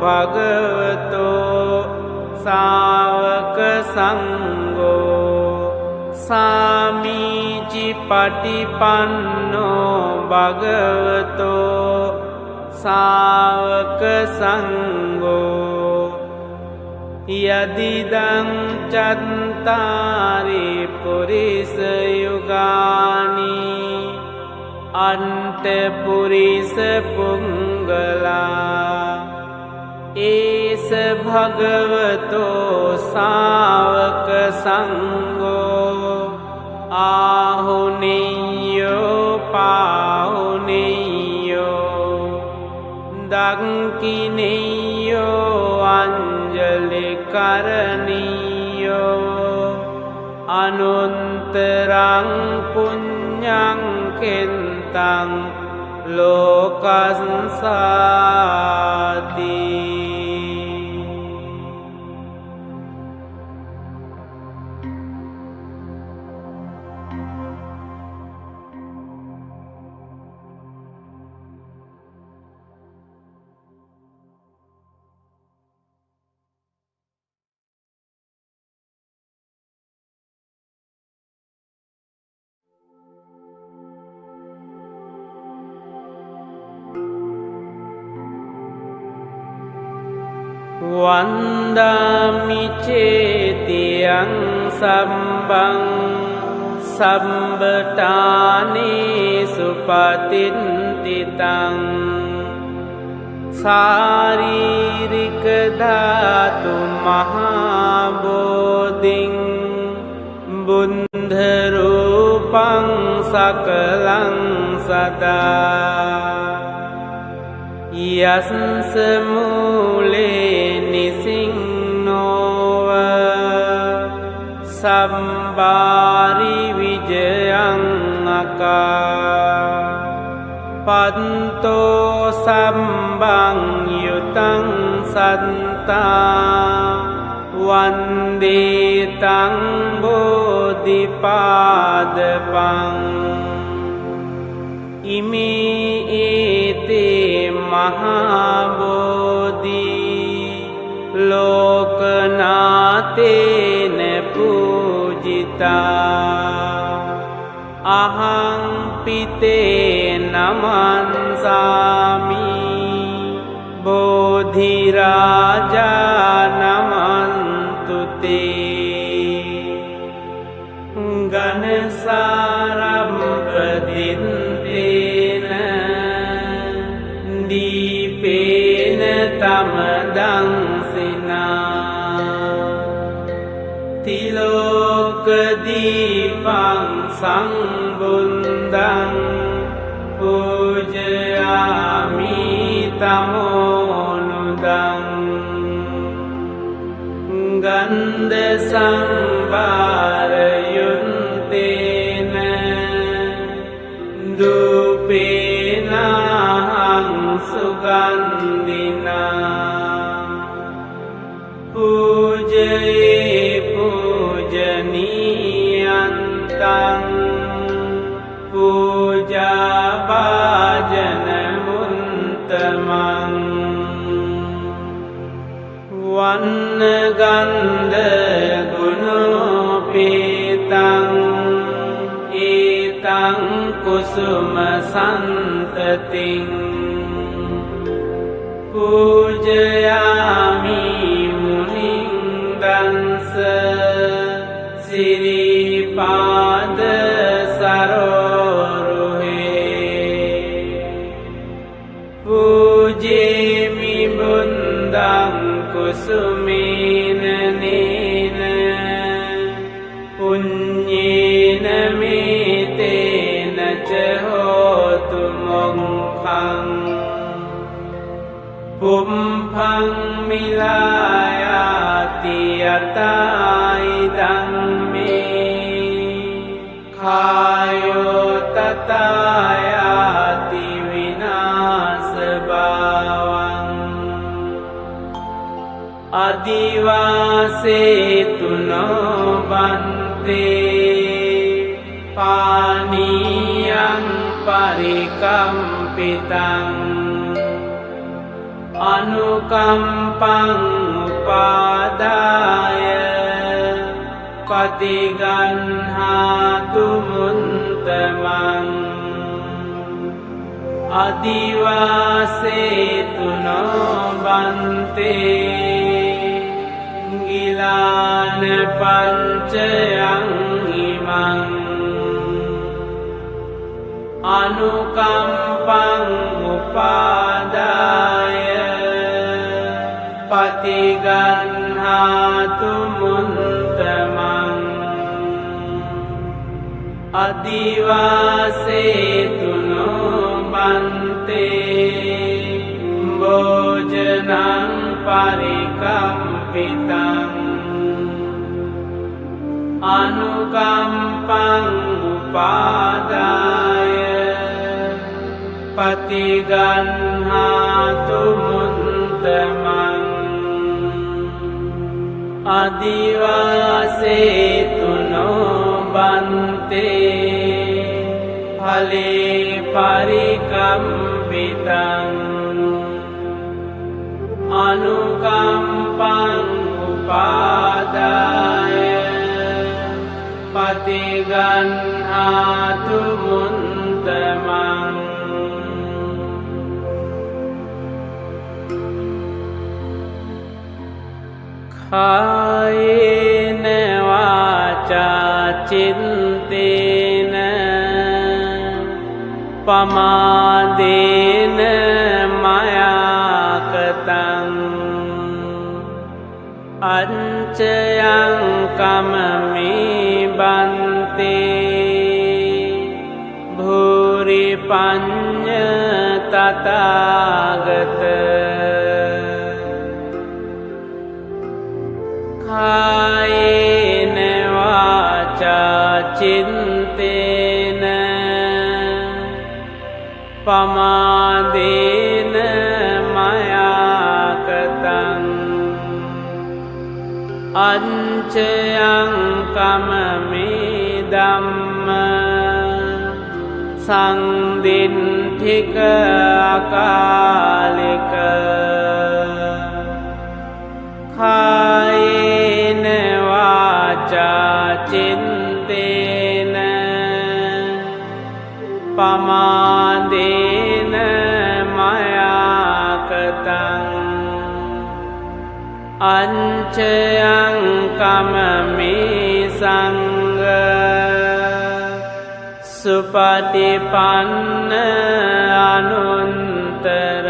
භගවතෝ සාවක සංඝෝ සාමීචි පටිපන්නෝ භගවතෝ සාවක සංඝෝ යදිදං චත්තාරි පුරිස යුගානි අන්ත පුරිස පුංගලා ඒස භගවතෝ සාවක සංඝෝ ආහුනියෝ පාහුනියෝ දක්ඛිනියෝ අංජලි කරණියෝ අනුන්තරං පුඤ්ඤං කෙන්තං ලෝකස්සාති වන්දාමි චේතියං සම්බං සම්බටානේ සුපතින්තිතං සාරීරික ධාතු මහා බෝධින් බුද්ධ රූපං සකලං සදා යස්ස මූලේ නිසින්නෝව සම්බාරි විජයං අකා පන්තෝ සම්බං යුතං සත්තා වන්දේතං බෝධිපාදපං ඉමේ ඒතේ මහා බෝධි ලෝකනාතේන පූජිතා අහං පිතේ නමන්සාමි බෝධි රාජා නමන්තුතේ ගනසාරම්පදින්තේන දීපේන තමදං තිලෝක දීපං සංබුන්දං පූජයාමි තමෝනුදං ගන්ධ සම්භාරයුත්තේන දූපේනහං සුගන්ධිනා පූජයේ පූජනීයන්තං පූජාභාජන මුන්තමං වන්න ගන්ධ ගුණෝපේතං ඒතං කුසුම සන්තතින් පූජයාමි මුනින්දංස සිරිපාද සරෝරුහේ පූජේමි බුන්දං කුසුමේන නේන පුඤ්ඤේන මේතේන ච හෝතු මොක්ඛං පුම්භං මිලායාති යතයි ධම්මේ කායෝ තත අදිවාසේතු නොබන්තේ පානීයං පරිකම්පිතං අනුකම්පං උපාදාය පටිගන්හාතු මුන්තමං අදිවාසේතු නොබන්තේ ගිලාන පංචයං ඉමං අනුකම්පං උපාදාය පටිගන්හාතු මුන්තමං අදිවාසේතු නොබන්තේ භෝජනං පරිකම්පිතං අනුකම්පං උපාදාය පටිගන්හාතු මුන්තමං අදිවාසේතු නොබන්තේ ඵලේ පරිකම්පිතං අනුකම්පං උපාදාය පටිගන්හාතු මුන්තමං කායේන වාචා චින්තේන පමාදේන මයාකතං අංචයං කමමේ බන්තේ භූරි පඤ්ඤ තථාගත කායේන වාචා චින්තේන පමාදේන මයාකතං අංචයං කමමේ ධම්ම සංදින්ඨික අකාලික කායේන වාචා චින්තේන පමාදේන මයාකතං අංචයං කමමේ සංඝ සුපටිපන්න අනුත්තර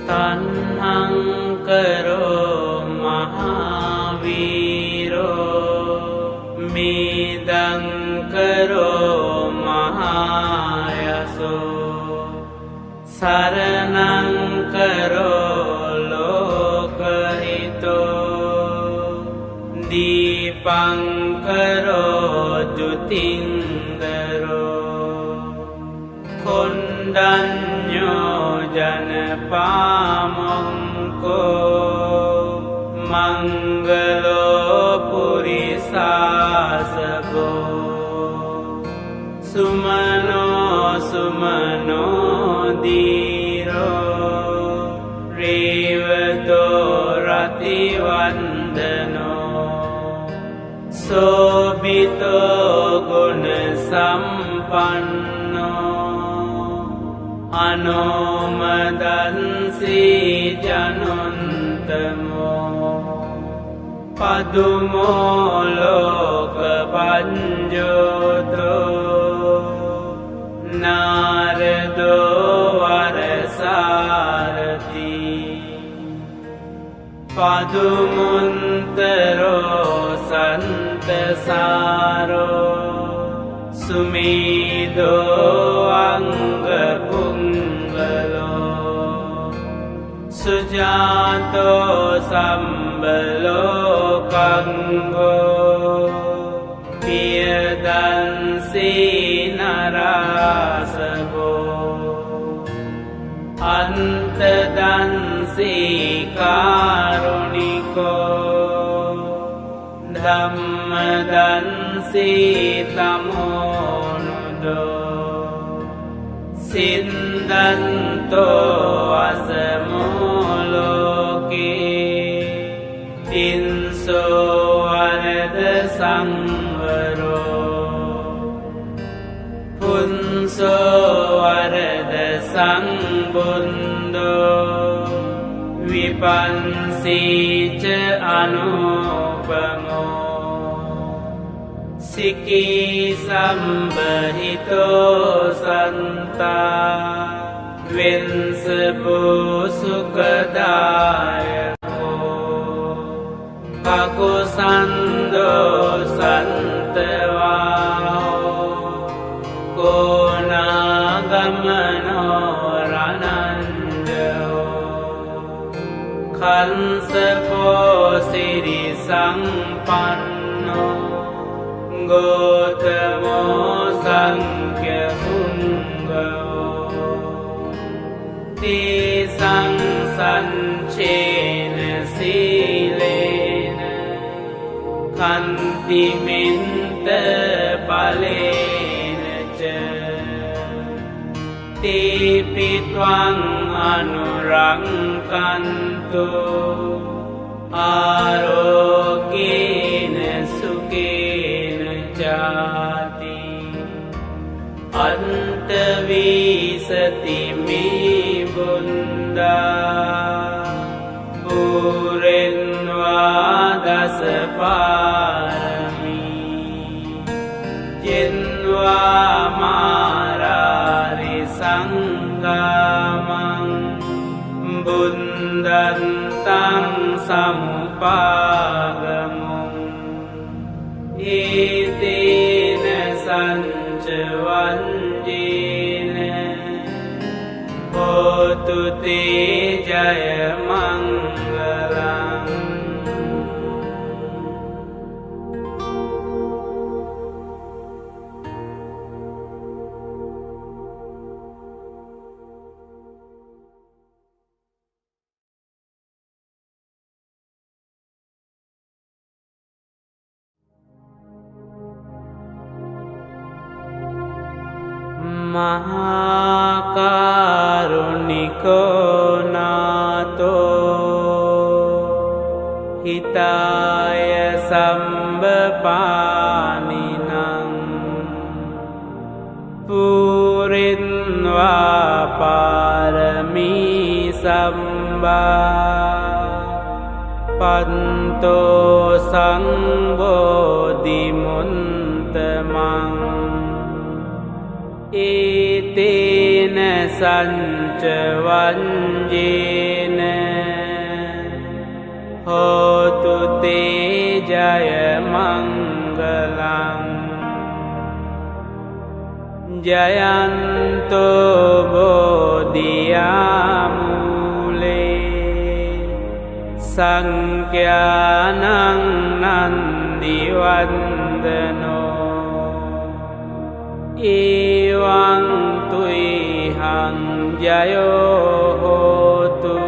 තණ්හං කරෝ මහාවීරෝ මේදං කරෝ මහායසෝ සරණං කරෝ ලෝකහිතෝ දීපං කරෝ ජුතින්දරෝ කොණ්ඩඤ්ඤෝ ජනපාමංකෝ මංගලෝ පුරිසාසබෝ සුමනෝ සුමනෝ දීරෝ රේවතෝ රතිවන්දනෝ සෝබිතෝ ගුණ සම්පන්නෝ අනෝමදන්සී ජනුන්තමෝ පදුමෝ ලෝක පඤ්ජෝතෝ නාරදෝ වරසාරති පදුමුන්තරෝ සන්තසාරෝ සුමීදෝ අංගපුංගලෝ සුජාතෝ සම්බලෝකංගෝ පියදන්සී නරාසගෝ අන්තදන්සී කාරුණිකෝ ධම්මදන්සී තමෝනුදෝ සින්දන්තෝ අසමෝලෝකේ තින්සෝ වරද සංවරෝ පුන්සෝ වරද සංබුන්දෝ විපන්සීච අනුපමෝ සිකී සම්බහිතෝ සන්තා වෙන්සපෝ සුකදායකෝ කකුසන්දෝ සන්තවාහෝ කෝනාගමනෝ රනන්දෝ කන්සපෝ සිරි සම්පන්නෝ ගෝතමෝ සංඛ්‍ය පුංගෝ තීසං සංචේන සීලේන කන්තිමින්ත බලේනච තීපිත්වං අනුරංකන්තු ආරෝගේන සුකේන ජාති අන්තවීසති මේ බුන්දා පුරෙන්වා දසපාරමී ජෙන්වා මාරාරි සංගාමං බුන්දන්තං සමුපාගමුං ඒතේන සංචවන්ජේන හෝතු තේ ජය මංගලං මහාකාරුණිකෝ නාතෝ හිතාය සම්බපානිනං පුරින්වා පාරමී සම්බා පන්තෝ සංබෝධිමුන්තමං ඒතේන සංචවන්ජේන හෝතු තේ ජය මංගලං ජයන්තෝ බෝධියාමූලේ සංඛ්‍යානං නන්දිවන්දනෝ ඒවං තුයිහං ජයෝ හෝතු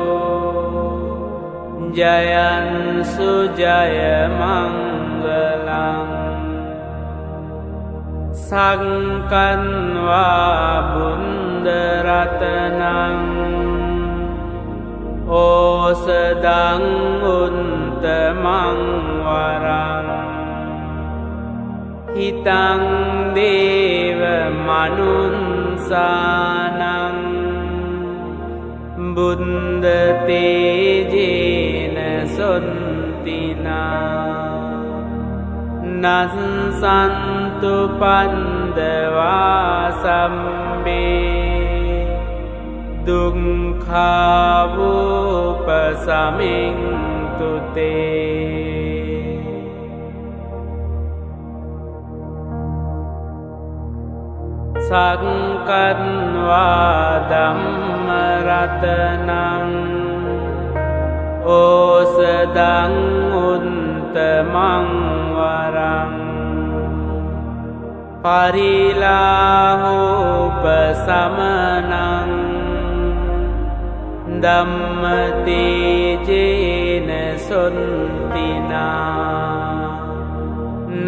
ජයන්සු ජය මංගලං සංකන්වා බුන්දරතනං ඕසදං උන්තමං වරං හිතං දේව මනුන්සානං බුන්ද තේජේන සොන්තිනා නස්සන්තු පන්දවා සම්බේ දුක්ඛාවූපසමින් तु ते Sakkatva Dhammarattanam Osadang Untamang Varang Parilahopasamanang Dhammatejena Suntina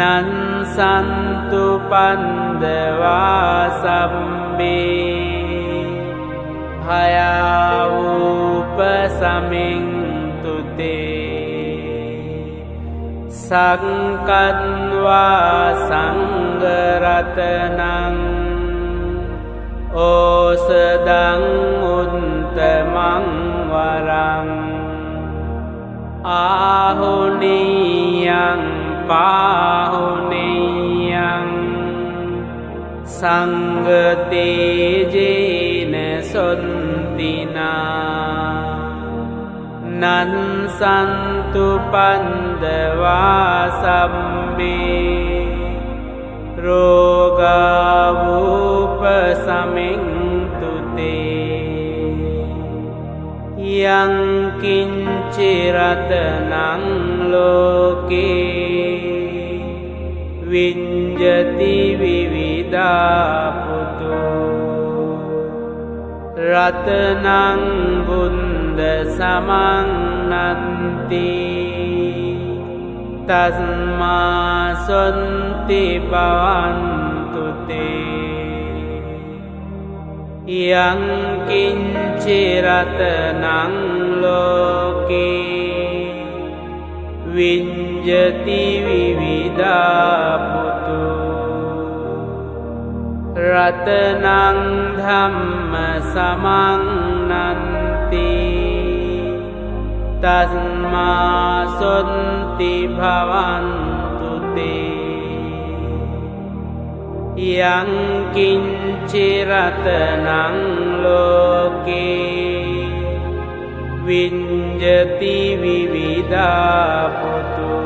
Nan santu pandava sabbe Bhayavupasamintu te Sakkatva Sangharatanang Osadang Untamang Varang Ahuniyang Pahuniyang Sangatejena Suntina Nan santu pandava sabbe Rogavupasamintu te Yang kinciratanang loke Vinjati vividha putu Ratanang bunda samang nanti Tasma sunti bhavantu te Yang kinciratanang loke Vinjati vividha putu Ratanang dhamma samang nanti Tasma sunti bhavantu te Yang kinciratanang loke Vinjati vividha putu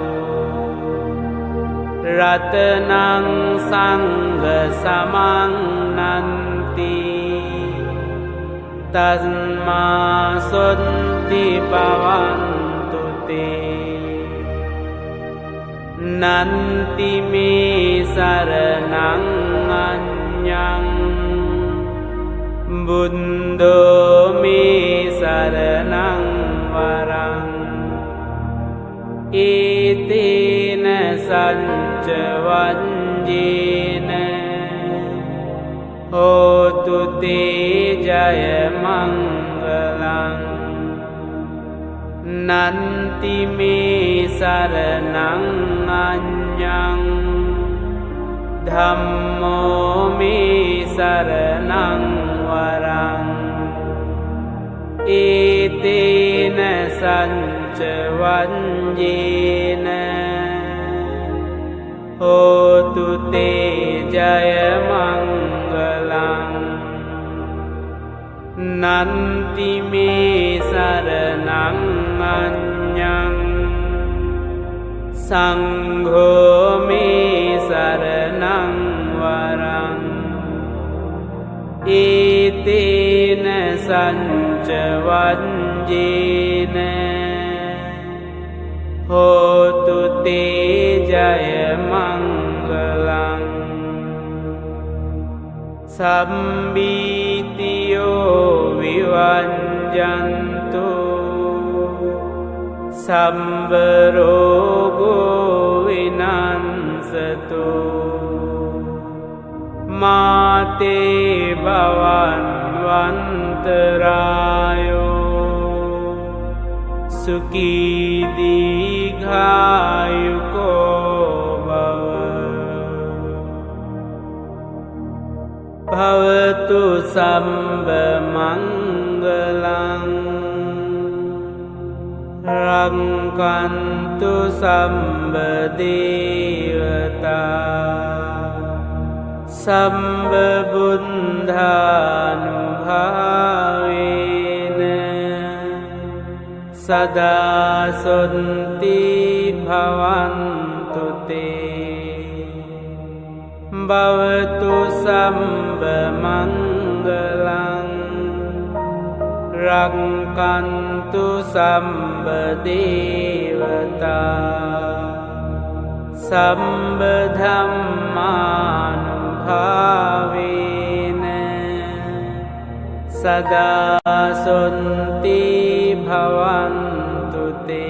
Ratanang sangha samang nanti Tasma sunti bhavantu te Nanti me saranang anyang Buddho me saranang varang Etena sanca vanjena Hotu te jaya mangalang Nanti me saranang anyang Dhammo me saranang varang Etena sanca vanjena Hotu te jaya mangalang Nanti me saranang anyang Sangho me saranang varang Etena sanca vanjena Hotu te jaya mangalang Sambitiyo vivanjantu Sambarogo vinansatu Mate bhavan vantarayo Sukhi dīghāyuko bhava Bhavatu sambha mangalang Rakkantu sambha devata Sambha buddhanubhavena सदा सन्ति भवन्तु ते भवतु सर्वमङ्गलं रक्षन्तु सर्वदेवता सर्वधर्मानुभावेन सदा सन्ति भवन्तु ते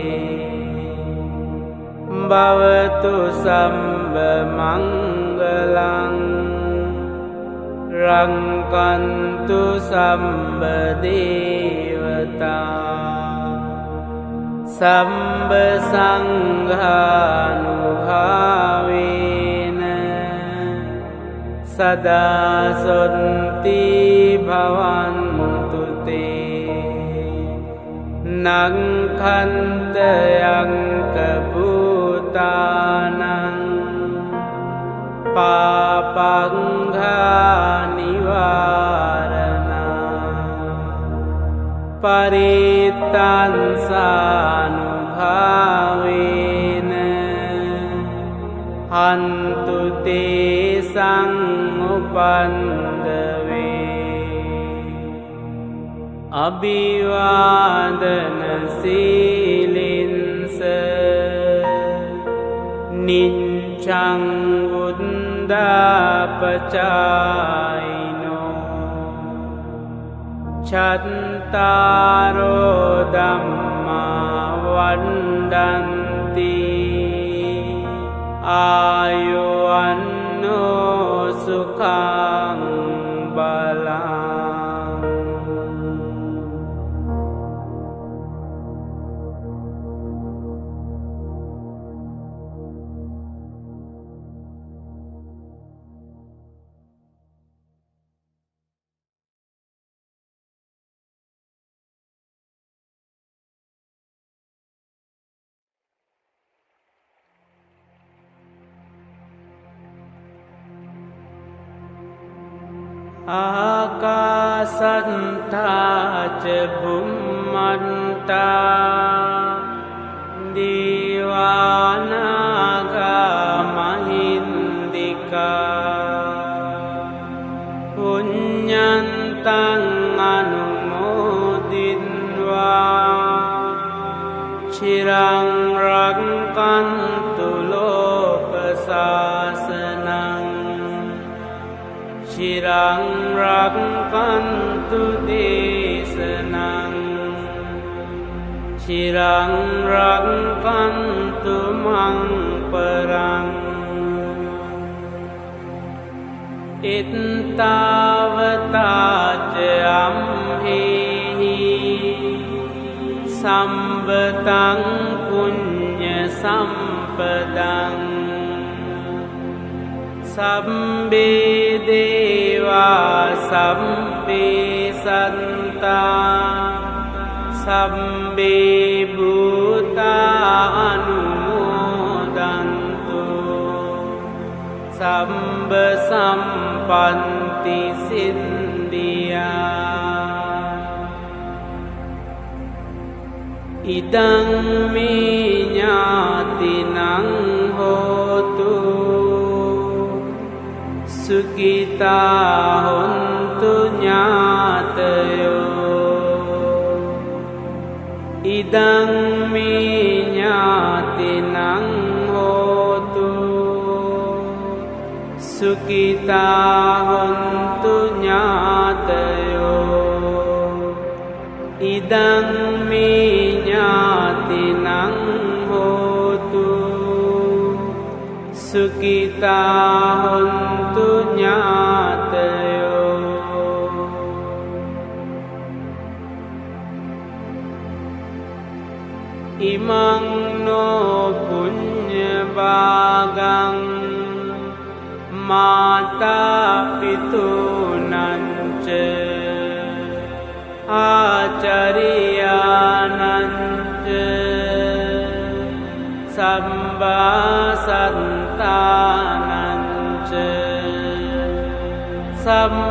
भवतु सर्वमङ्गलं रक्षन्तु सर्वदेवता सर्वसङ्घानुभावेन सदा सन्ति भवन्तु ते नङ्खन्तयङ्कभूतानां पापङ्घनिवारणा परित्तांसानुभावेन हन्तु ते समुपन्दवे अभिवादनशीलिन्स निच्चं वुन्दापचायिनो चत्तारो धम्मा वन्दन्ति आयुवन्नो सुखं बलम् आकाशन्ता च भुम्मन्ता देवानागा महिन्दिका पुण्यन्तं अनुमोदित्वा चिरं रक्षन्तु लोकशासनं चिरं रक्षन्तु देशनं चिरं रक्षन्तु मं परम् इत्तावता च अम्हेहि सम्पतं पुण्यसम्पदं सब्बे देवा सब्बे सन्ता सब्बे भूता अनुमोदन्तु सब्ब सम्पन्ति सिद्धिया इदं मे ज्ञातिनं होतु सुखिता होन्तु ज्ञातयो इदं मे ज्ञातिनं होतु सुखिता होन्तु ज्ञातयो इदं मे ज्ञातिनं होतु सुखिता होन्तु ज्ञातयो इमं नो पुण्यभागं माता पितॄणां च आचार्याणां च सम्भासन्तानां च सम्भामित्राणां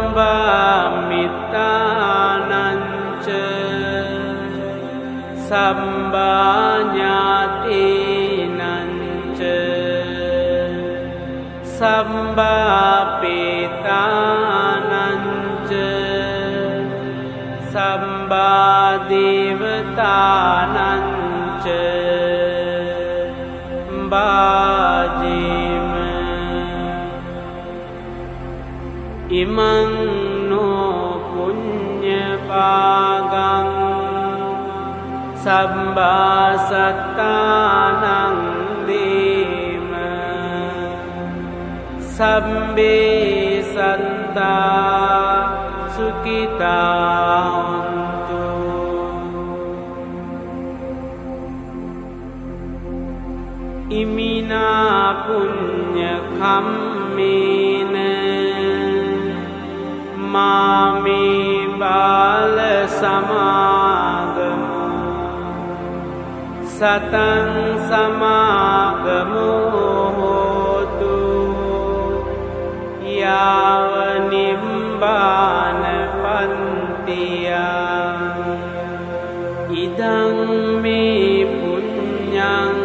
च සම්බාඥාතිනංච සම්බාපේතානංච සම්බාදේවතානංච බාජීම ඉමං නෝ පුඤ්ඤපාගං සම්බාසත්තානං දේම සම්බේ සත්තා සුඛිතා හොන්තු ඉමිනා පුඤ්ඤ කම්මේන මාමේ බාල සමාගමු සතං සමාගමු හෝතු යාව නිබ්බාන පන්තියා ඉදං මේ පුඤ්ඤං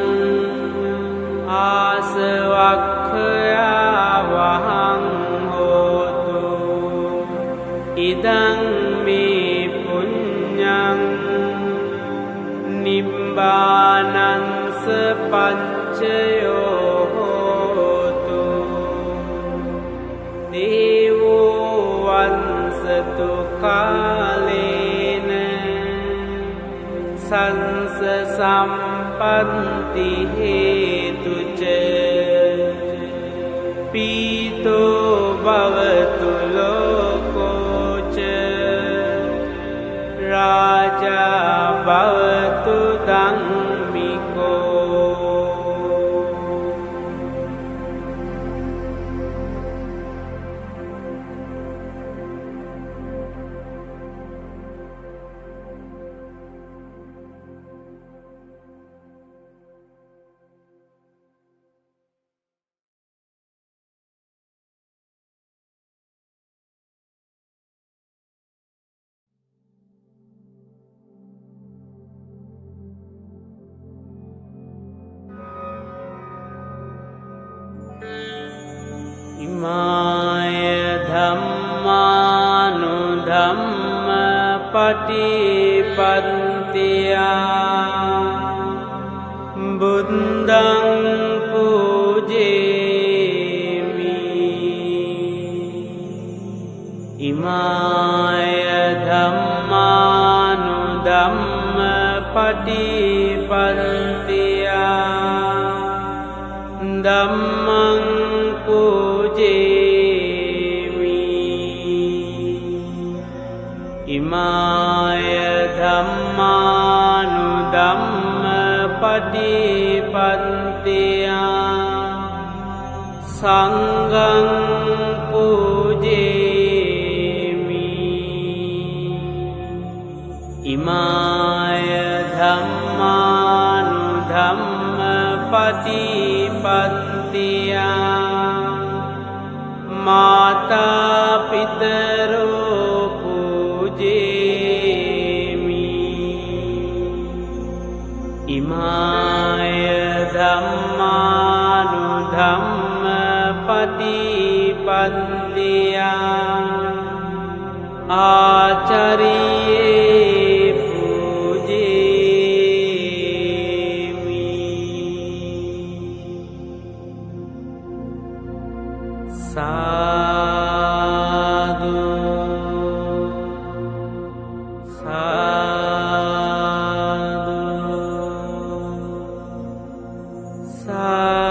ආසවක්ඛයා වහං හෝතු ඉදං මේ පුඤ්ඤං නිබ්බානංස පච්චයෝ හෝතු දේවෝ වංසතු කාලේන සංස සම්පන්ති හේතුච පීතෝ භවතු ලෝකෝච රාජා භවතු ධම්මිකෝ ඉමාය ධම්මානුධම්ම පටිපන්තියා බුද්ධං පූජේමි ඉමාය ධම්මානුධම්ම පටිපන්තියා ධම්මං පූජේමි ඉමාය ධම්මානුධම්ම පටිපන්තියා සංඝං පූජේමි ඉමාය ධම්මානුධම්ම පටිපන්තියා මාතා පිතරෝ පූජේමි ඉමාය ධම්මානුධම්ම පටිපන්තියා ආචාරියේ පූජේමි සාදු සාදු සාදු